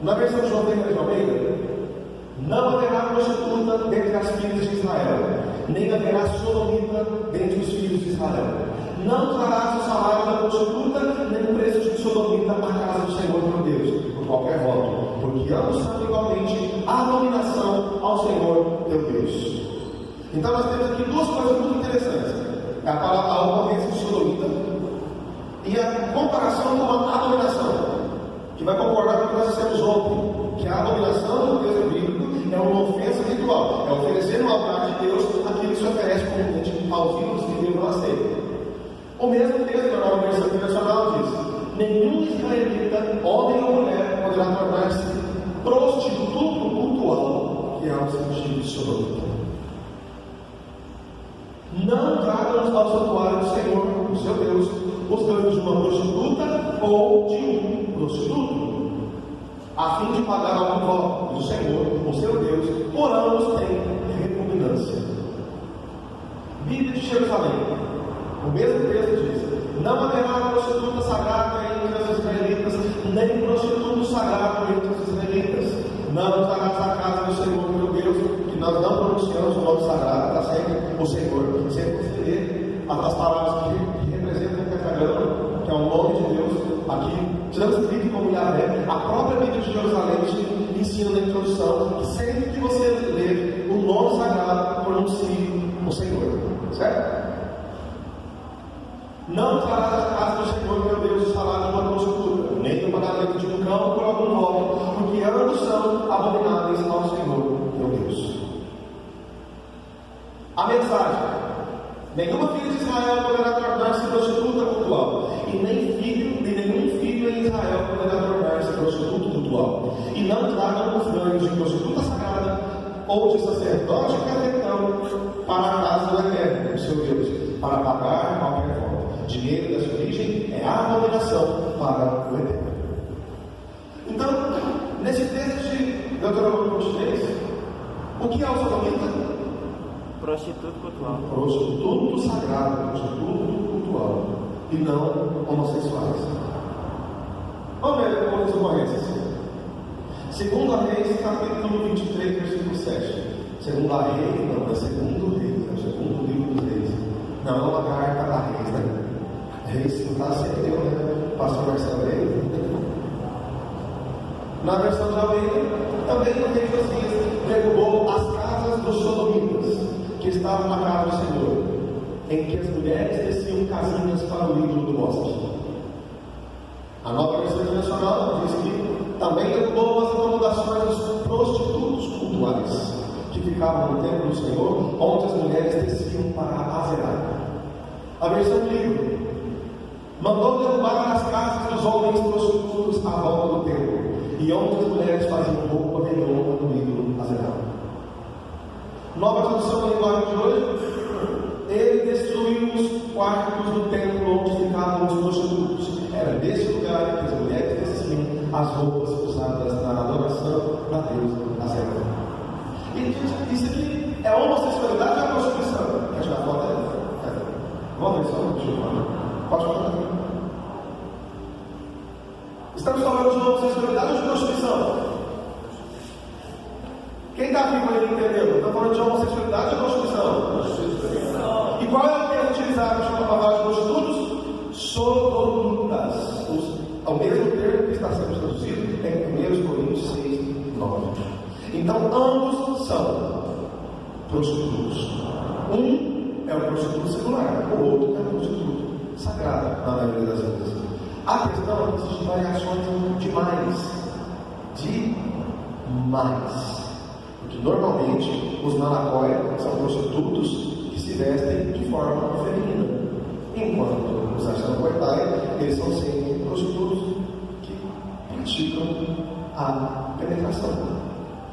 Speaker 1: Na versão de João de Almeida, não haverá prostituta dentre as filhas de Israel, nem haverá sodomita dentre os filhos de Israel. Não trarás o salário da prostituta, nem o preço de sodomita na casa do Senhor teu Deus, por qualquer voto, porque ambos são igualmente abominação ao Senhor teu Deus. Então nós temos aqui 2 coisas muito interessantes: a ocorrência de sodomita e a comparação com a abominação, que vai concordar com o que nós dissemos ontem, que a abominação do texto bíblico é uma ofensa ritual, é oferecer no altar de Deus aquilo que se oferece comumente aos ídolos que Deus não aceita. O mesmo texto da Nova Versão Internacional diz: nenhum israelita, homem ou mulher, poderá tornar-se prostituto cultual, que é o sentido de sodomita. Não tragam ao santuário do Senhor, o seu Deus, os ganhos de uma prostituta ou de um prostituto, a fim de pagar algum voto do Senhor, o seu Deus, por ambos tem repugnância. Bíblia de Jerusalém, o mesmo texto diz: não haverá prostituta sagrada entre os israelitas, nem prostituto sagrado entre os israelitas. Não estarás a casa do Senhor, meu Deus, que nós não pronunciamos o nome sagrado para sempre, o Senhor, sem considerar as palavras que representam o pentagrama, que é o nome de Deus, aqui transcrito como Yahvé. A própria Bíblia de Jerusalém ensina na introdução que sempre que você ler o nome sagrado, pronuncie o Senhor, certo? Não trarás a casa do Senhor, meu Deus, o salário de uma prostituta, nem o pagamento de um cão por algum voto, porque ambos são abomináveis ao Senhor, meu Deus. A mensagem: nenhuma filha de Israel poderá tornar-se prostituta cultual, e nem nenhum filho em Israel poderá tornar-se prostituto cultual. E não tragam os ganhos de prostituta sagrada ou de sacerdote carretão para a casa do Eterno, seu Deus, para pagar qualquer voto. Dinheiro da sua origem é abominação para o Eterno. Então, nesse texto de Deuteronômio 23, o que é o sodomita?
Speaker 2: Prostituto cultual.
Speaker 1: Prostituto sagrado, prostituto cultual, e não homossexuais. Vamos ver outras ocorrências. Segundo a Reis, capítulo 23, versículo 7. Segundo a Reis, não, é segundo Reis, é o segundo livro dos Reis. Não é uma carta da Reis, né? Reis não está sendo eu, né? Pastor Marcelo Reis. Na versão de Almeida, também o rei Josias derrubou as casas dos sodomitas, que estavam na casa do Senhor, em que as mulheres teciam casinhas para o ídolo do bosque. A Nova Versão Internacional diz que Também derrubou as acomodações dos prostitutos cultuais, que ficavam no templo do Senhor, onde as mulheres desciam para azerar. A versão livre mandou derrubar as casas dos homens prostitutos à volta do templo, e onde as mulheres faziam roupa de honra do ídolo azerado. Nova tradução da linguagem de hoje. Ele destruiu os quartos do templo onde ficavam os prostitutos. Era nesse lugar que as mulheres desciam as roupas usadas na adoração da deusa Azerá. E isso aqui é homossexualidade ou é prostituição? Quer tirar a foto dela? Vamos ver só, deixa eu falar. Pode falar aqui. Estamos falando de homossexualidade ou de prostituição? Quem está vivo aí entendeu? Estamos falando de homossexualidade ou prostituição? E qual é o termo utilizado para falar de prostitutos? Sodomitas. Ao mesmo termo que está sendo traduzido em 1 Coríntios 6, 9. Então, ambos são prostitutos. Um é o prostituto secular, o outro é o prostituto sagrado, na maioria das vezes. A questão é que existem variações demais. Porque normalmente os malacói são prostitutos que se vestem de forma feminina, enquanto os arçanocoitai, eles são sempre prostitutos que praticam a penetração.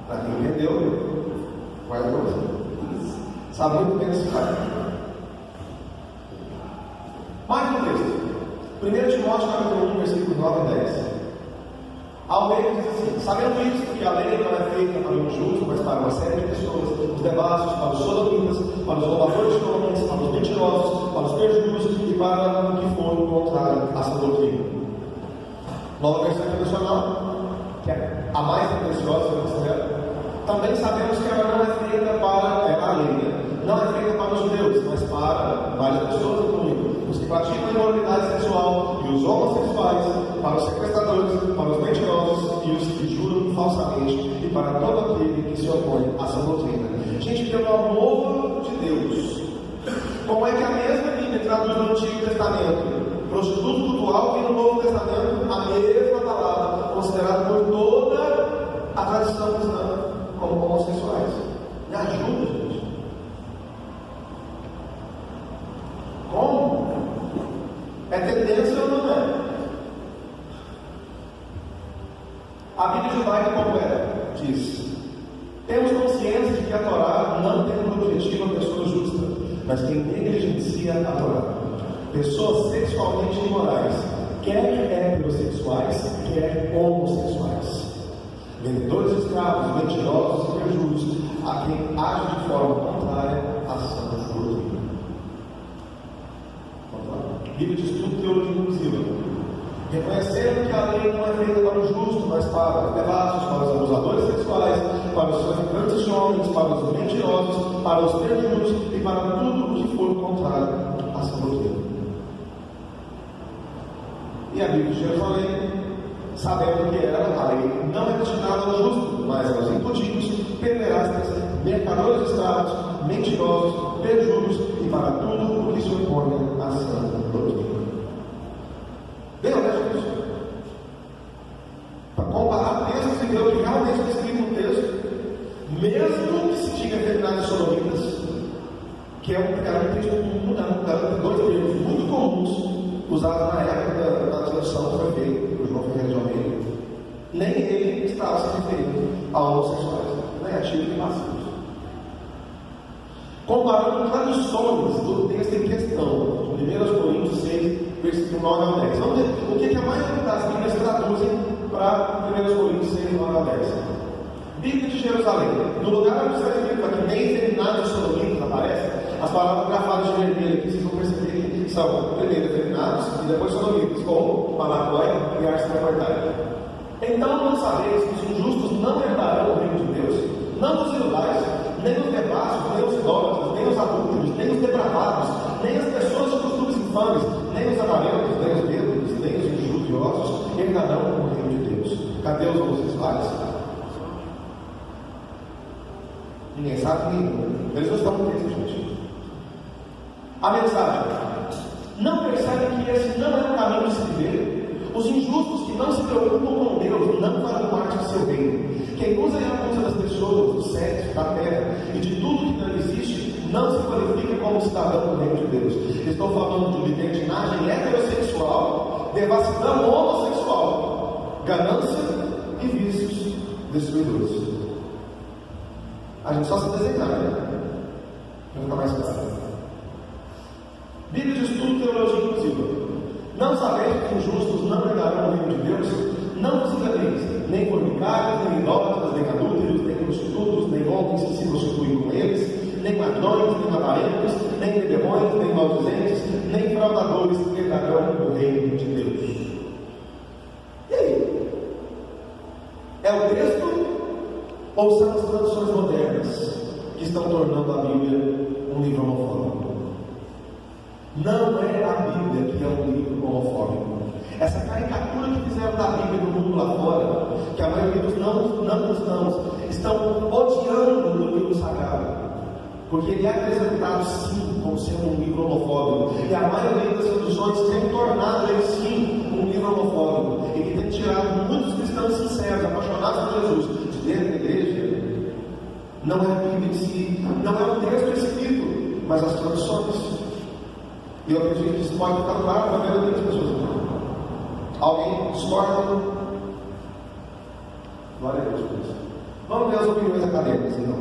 Speaker 1: Para quem entendeu, guarda para você. Sabe muito bem esse cara. Mais um texto. 1 Timóteo capítulo 1, versículos 9 e 10. Ao meio diz assim: sabendo isto, que a lei não é feita para o injusto, mas para uma série de pessoas, os devassos, para os sodomitas, para os roubadores de homens, para os mentirosos, para os perjuros e para o que for contrário à sua doutrina. Nova versão internacional, que é a mais preciosa que considero. Também sabemos que ela não é feita para a lei, não é feita para os judeus, mas para várias pessoas, incluindo os que praticam imoralidade sexual e os homossexuais, para os sequestradores, para os mentirosos e os que juram falsamente, e para todo aquele que se opõe à sua doutrina. Gente, pelo amor de Deus, como é que a mesma Bíblia traduz no Antigo Testamento prostituto cultual e no Novo Testamento a mesma palavra, considerada por toda a tradição cristã como homossexuais? Me ajuda, gente. Como? É tendência ou não é? A Bíblia judaica como é? Diz: temos consciência de que a Torá não tem por objetivo a pessoa justa, mas quem negligencia a Torá. Pessoas sexualmente imorais, quer heterossexuais, quer homossexuais. Vendedores de escravos, mentirosos e perjuros, a quem age de forma contrária à sã doutrina. A Bíblia diz tudo teologia inclusiva. Reconhecendo que a lei não é feita para o justo, mas para os devassos, para os abusadores sexuais, para os traficantes de homens, para os mentirosos, para os perjuros e para tudo o que for contrário à sã doutrina. E a Bíblia de Jerusalém, sabendo que ela, a lei, não é destinada ao justo, mas aos impudidos, pederastas, mercadores de escravos, mentirosos, perjuros e para tudo o que se opõe à sã doutrina. Bem honesto isso. Para comparar textos e ver o que realmente está escrito no texto, mesmo que se diga efeminados sodomitas, que é um texto comum, dois termos muito comuns usados na época da tradução que foi feita por João Ferreira de Almeida, nem ele estava se referindo a homossexuais, nem ativos nem passivos. Comparando traduções do texto em questão, de 1 Coríntios 6, versículo 9 ao 10. Vamos ver o que a maioria das Bíblias traduzem para 1 Coríntios 6, 9 ao 10. Bíblia de Jerusalém. No lugar onde está escrito aqui, nem efeminados e sodomitas aparecem, as palavras grafadas de vermelho aqui, vocês vão perceber que são primeiro efeminados e depois sodomitas, como malacói e arçanocoitai. Então não sabeis que os injustos não herdarão o reino de Deus, não os iludais, nem os devassos, nem os idólatras, nem os adúlteros, nem os depravados, nem as pessoas de costumes infames, nem os avarentos, nem os bêbados, nem os injuriosos herdarão o reino de Deus. Cadê os homossexuais? Ninguém sabe nem. Eles não estão no texto, gente. A mensagem: não percebe que esse não é o caminho de se viver? Os injustos que não se preocupam com Deus não farão parte do seu reino. Quem usa e abusa das pessoas, do sexo, da terra e de tudo que não existe, não se qualifica como cidadão do reino de Deus. Estou falando de libertinagem heterossexual, devassidão homossexual, ganância e vícios destruidores. A gente só se desenhar, né? Para ficar mais claro. Bíblia de Estudo, Teologia Inclusiva. Não sabeis que os justos não herdarão o reino de Deus? Não vos enganeis, nem fornicários, nem idólatras, nem adúlteros, nem prostitutos, nem homens que se prostituem com eles, nem ladrões, nem avarentos, nem beberrões, nem maldizentes, nem fraudadores herdarão o reino de Deus. E aí? É o texto ou são as traduções modernas que estão tornando a Bíblia um livro homofóbico? Não é a Bíblia que é um livro homofóbico. Essa caricatura que fizeram da Bíblia no mundo lá fora, que a maioria dos não cristãos estão odiando no livro sagrado, porque ele é apresentado sim como sendo um livro homofóbico, e a maioria das traduções tem tornado ele sim um livro homofóbico, e que tem tirado muitos cristãos sinceros, apaixonados por Jesus, de dentro da igreja. Não é a Bíblia em si, não é o texto escrito, mas as traduções. E eu acredito que isso pode ficar claro para a maioria das pessoas. Alguém discorda? Glória a Deus por isso. Vamos ver as opiniões acadêmicas, então.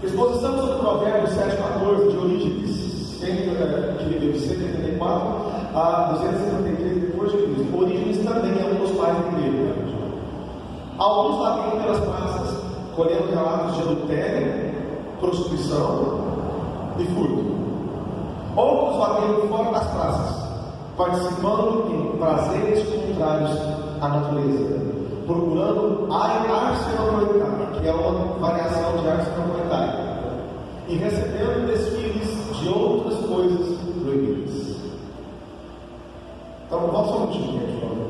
Speaker 1: Exposição sobre Provérbios 7,14 de Orígenes, que viveu de 184 a 273 depois de Cristo. Orígenes também é um dos pais da igreja. Alguns vagam pelas praças, colhendo relatos de adultério, prostituição e furto. Outros vagam fora das praças, participando em prazeres contrários à natureza, procurando arsenocoletar, que é uma variação de arsenocoletar, e recebendo desfiles de outras coisas proibidas. Então, volta só um minutinho, gente, por favor.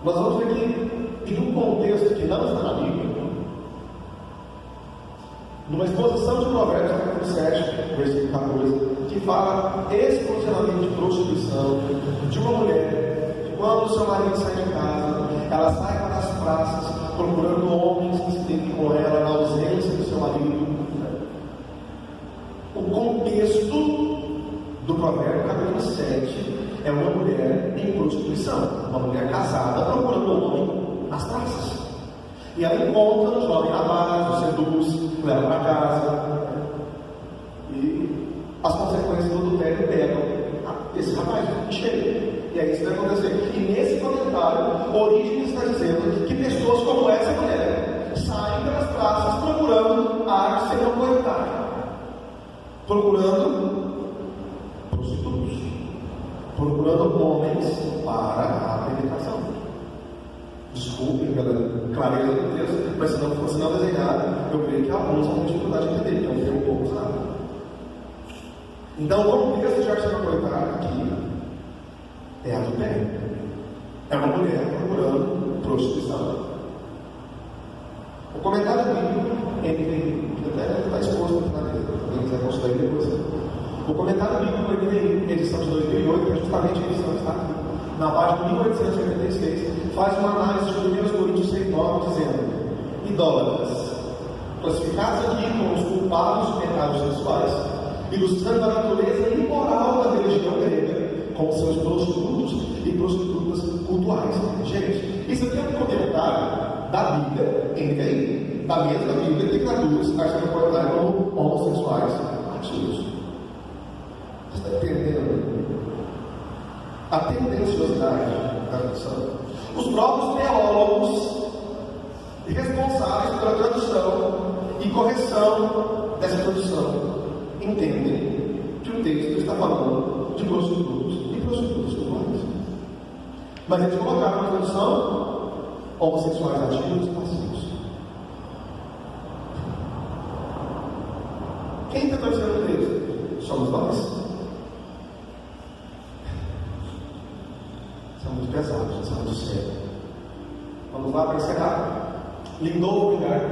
Speaker 1: Nós vamos ver que, em um contexto que não está na Bíblia, numa exposição de Provérbios, capítulo 7, versículo 14, que fala exclusivamente de prostituição, de uma mulher, que quando o seu marido sai de casa, ela sai para as praças, procurando homens que se deem com ela na ausência do seu marido. O contexto do Provérbio, capítulo 7, é uma mulher em prostituição, uma mulher casada procurando um homem nas praças. E ela encontra um jovem rapaz, o seduz, leva para casa, e as consequências do adultério pegam esse rapaz cheio. E é isso que vai acontecer. E nesse comentário, Orígenes está dizendo que pessoas como essa mulher saem pelas praças procurando arsenocoletar, procurando prostitutos, procurando homens para a penetração. Desculpem pela clareza do texto, mas se não fosse não desenhado, eu creio que alguns vão ter dificuldade de entender, que é um termo pouco usado. Então, o contexto de arsenocoletar aqui é adultério. É uma mulher procurando prostituição. O comentário bíblico, ele até está exposto aqui na letra, quem quiser consultar ele depois. O comentário bíblico, ele edição de 2008, que é justamente a edição que está aqui, na página 1886, faz uma análise de 1 Coríntios 6,9, dizendo: idólatras, classificados aqui como os culpados de pecados sexuais, ilustrando a natureza imoral da religião grega, com seus prostitutos e prostitutas cultuais. Gente, isso aqui é um comentário da Bíblia, NVI, da mesma Bíblia que traduz arsenocoletar como homossexuais ativos. Você está entendendo a tendenciosidade da tradução? Os próprios teólogos responsáveis pela tradução e correção dessa tradução entendem que o texto está falando de prostitutos e prostitutas cultuais. Mas eles colocaram na tradução homossexuais ativos e passivos. Quem está traduzindo o texto? Somos nós. Isso é muito pesado, isso é muito sério. Vamos lá para encerrar. Lindolfo Wingard,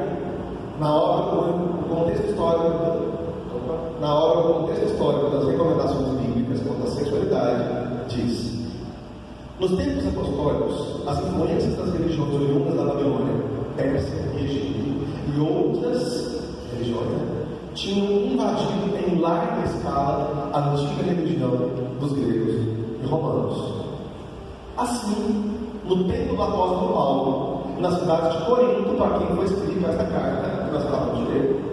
Speaker 1: na obra do contexto histórico, das recomendações bíblicas quanto à sexualidade, diz: Nos tempos apostólicos, as influências das religiões oriundas da Babilônia, Pérsia e Egito e outras religiões tinham invadido em larga escala a antiga religião dos gregos e romanos. Assim, no tempo do apóstolo Paulo, na cidade de Corinto, para quem foi escrita esta carta, que nós acabamos de ler,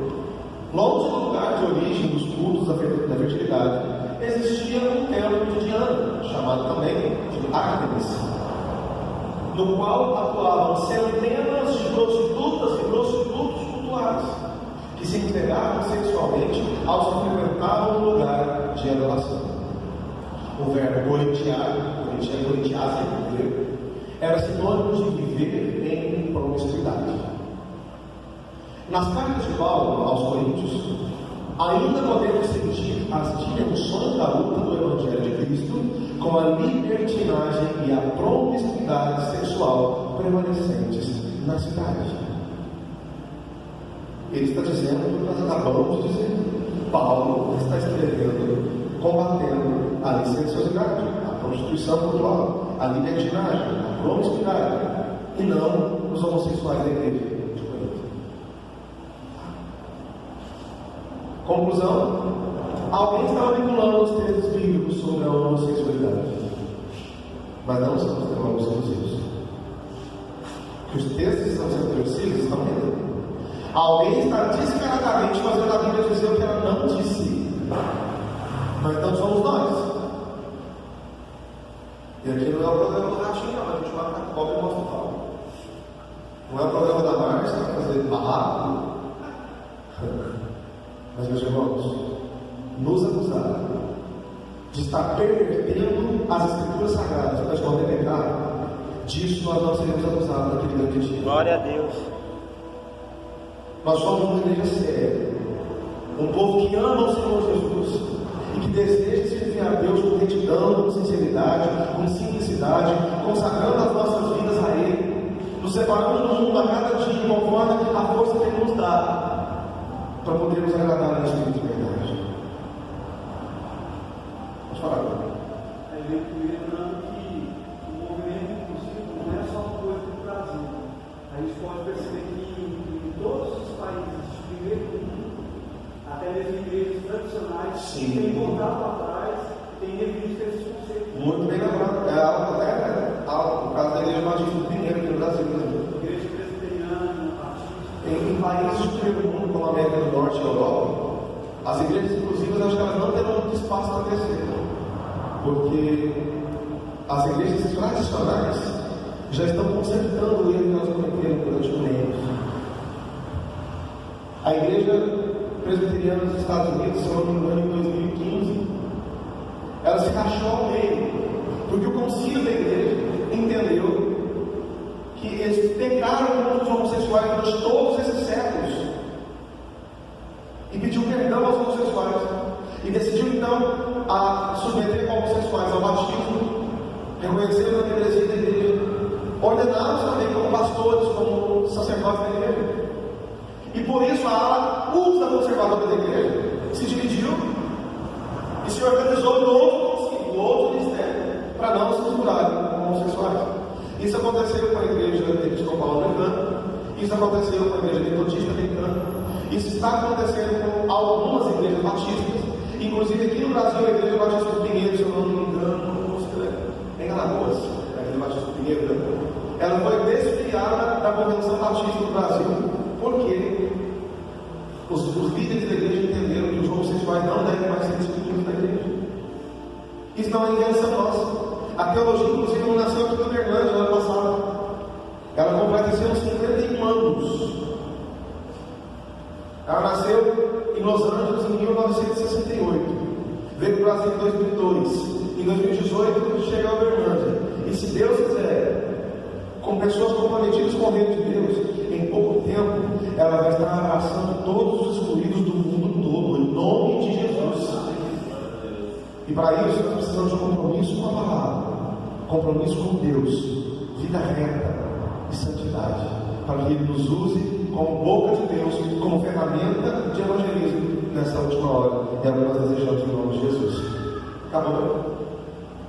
Speaker 1: longe do lugar de origem dos cultos da fertilidade, existia um templo de Diana, chamado também de Ártemis, no qual atuavam centenas de prostitutas e prostitutos cultuais, que se entregavam sexualmente aos que frequentavam o lugar de adoração. O verbo corintiase, era sinônimo de viver em promiscuidade. Nas cartas de Paulo aos Coríntios, ainda podemos sentir as dimensões da luta do Evangelho de Cristo com a libertinagem e a promiscuidade sexual prevalecentes na cidade. Ele está dizendo o que nós acabamos de dizer. Paulo está escrevendo, combatendo a licenciosidade, a prostituição cultural, a libertinagem, a promiscuidade, e não os homossexuais da igreja de Corinto. Conclusão: alguém estava vinculando os textos bíblicos sobre a homossexualidade, mas não são os teólogos exclusivos. Que os textos que estão sendo torcidos estão dentro. Alguém está descaradamente fazendo a Bíblia dizer o que ela não disse, mas não somos nós. E aqui não é o programa do Ratinho, não, a gente vai ficar pobre e mostra o pau. Não é o programa da Márcia, fazer barraco. Mas, meus irmãos, nos acusar de estar pervertendo as Escrituras Sagradas para esconder pecado, disso nós não seremos acusados naquele grande dia.
Speaker 2: Glória a Deus.
Speaker 1: Nós somos uma igreja séria, um povo que ama o Senhor Jesus e que deseja servir a Deus com retidão, com sinceridade, com simplicidade, consagrando as nossas vidas a Ele, nos separando do mundo a cada dia, conforme a força que Ele nos dá, para podermos agradar a Espírito de verdade. Vamos falar agora.
Speaker 3: Lembrando que o movimento inclusivo não é só uma coisa do Brasil. A gente pode perceber que em todos os países de primeiro mundo, até mesmo igrejas tradicionais, têm voltado atrás, têm revisto esses conceitos.
Speaker 1: Muito bem lembrado. É algo, o caso da Igreja Batista do Pinheiro, aqui no Brasil, por exemplo.
Speaker 3: Igreja presbiteriana, batista.
Speaker 1: Em países de primeiro mundo, como a América do Norte e a Europa, as igrejas inclusivas, acho que elas não terão muito espaço para crescer, porque as igrejas tradicionais já estão consertando o erro que elas cometeram durante milênios. A igreja presbiteriana dos Estados Unidos, se eu não me engano, em 2015, ela se rachou ao meio, porque o concílio da igreja entendeu que eles pecaram contra os homossexuais durante todos esses séculos e pediu perdão aos homossexuais e decidiu então a submeter homossexuais ao batismo, reconhecendo a membresia da igreja, ordenados também como pastores, como sacerdotes da igreja. E por isso a ala ultraconservadora da igreja se dividiu e se organizou no outro ministério para não se misturarem com homossexuais. Isso aconteceu com a igreja episcopal americana, isso aconteceu com a igreja metodista americana, isso está acontecendo com algumas igrejas batistas, inclusive aqui no Brasil a igreja batista do Pinheiro, se eu não me engano, em Alagoas, a igreja batista do Pinheiro, ela foi desfiliada da Convenção Batista do Brasil, porque os líderes da igreja entenderam que os homossexuais não devem mais ser excluídos da igreja. Isso não é invenção nossa. A teologia, inclusive, não nasceu aqui no Uberlândia no ano passado. Ela completeceu 51 anos. Ela nasceu em Los Angeles em 1968. Veio para o Brasil em 2002. Em 2018 chega a Uberlândia. E se Deus quiser, com pessoas comprometidas com o reino de Deus, em pouco tempo ela vai estar abraçando todos os excluídos do mundo todo, em nome de Jesus. E para isso nós precisamos de um compromisso com a palavra, compromisso com Deus, vida reta e santidade, para que Ele nos use como boca de Deus, como ferramenta de evangelismo nessa última hora. É o que nós desejamos em nome de Jesus. Acabou?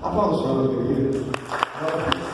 Speaker 1: Aplausos, Senhor, meu querido. Glória a Deus.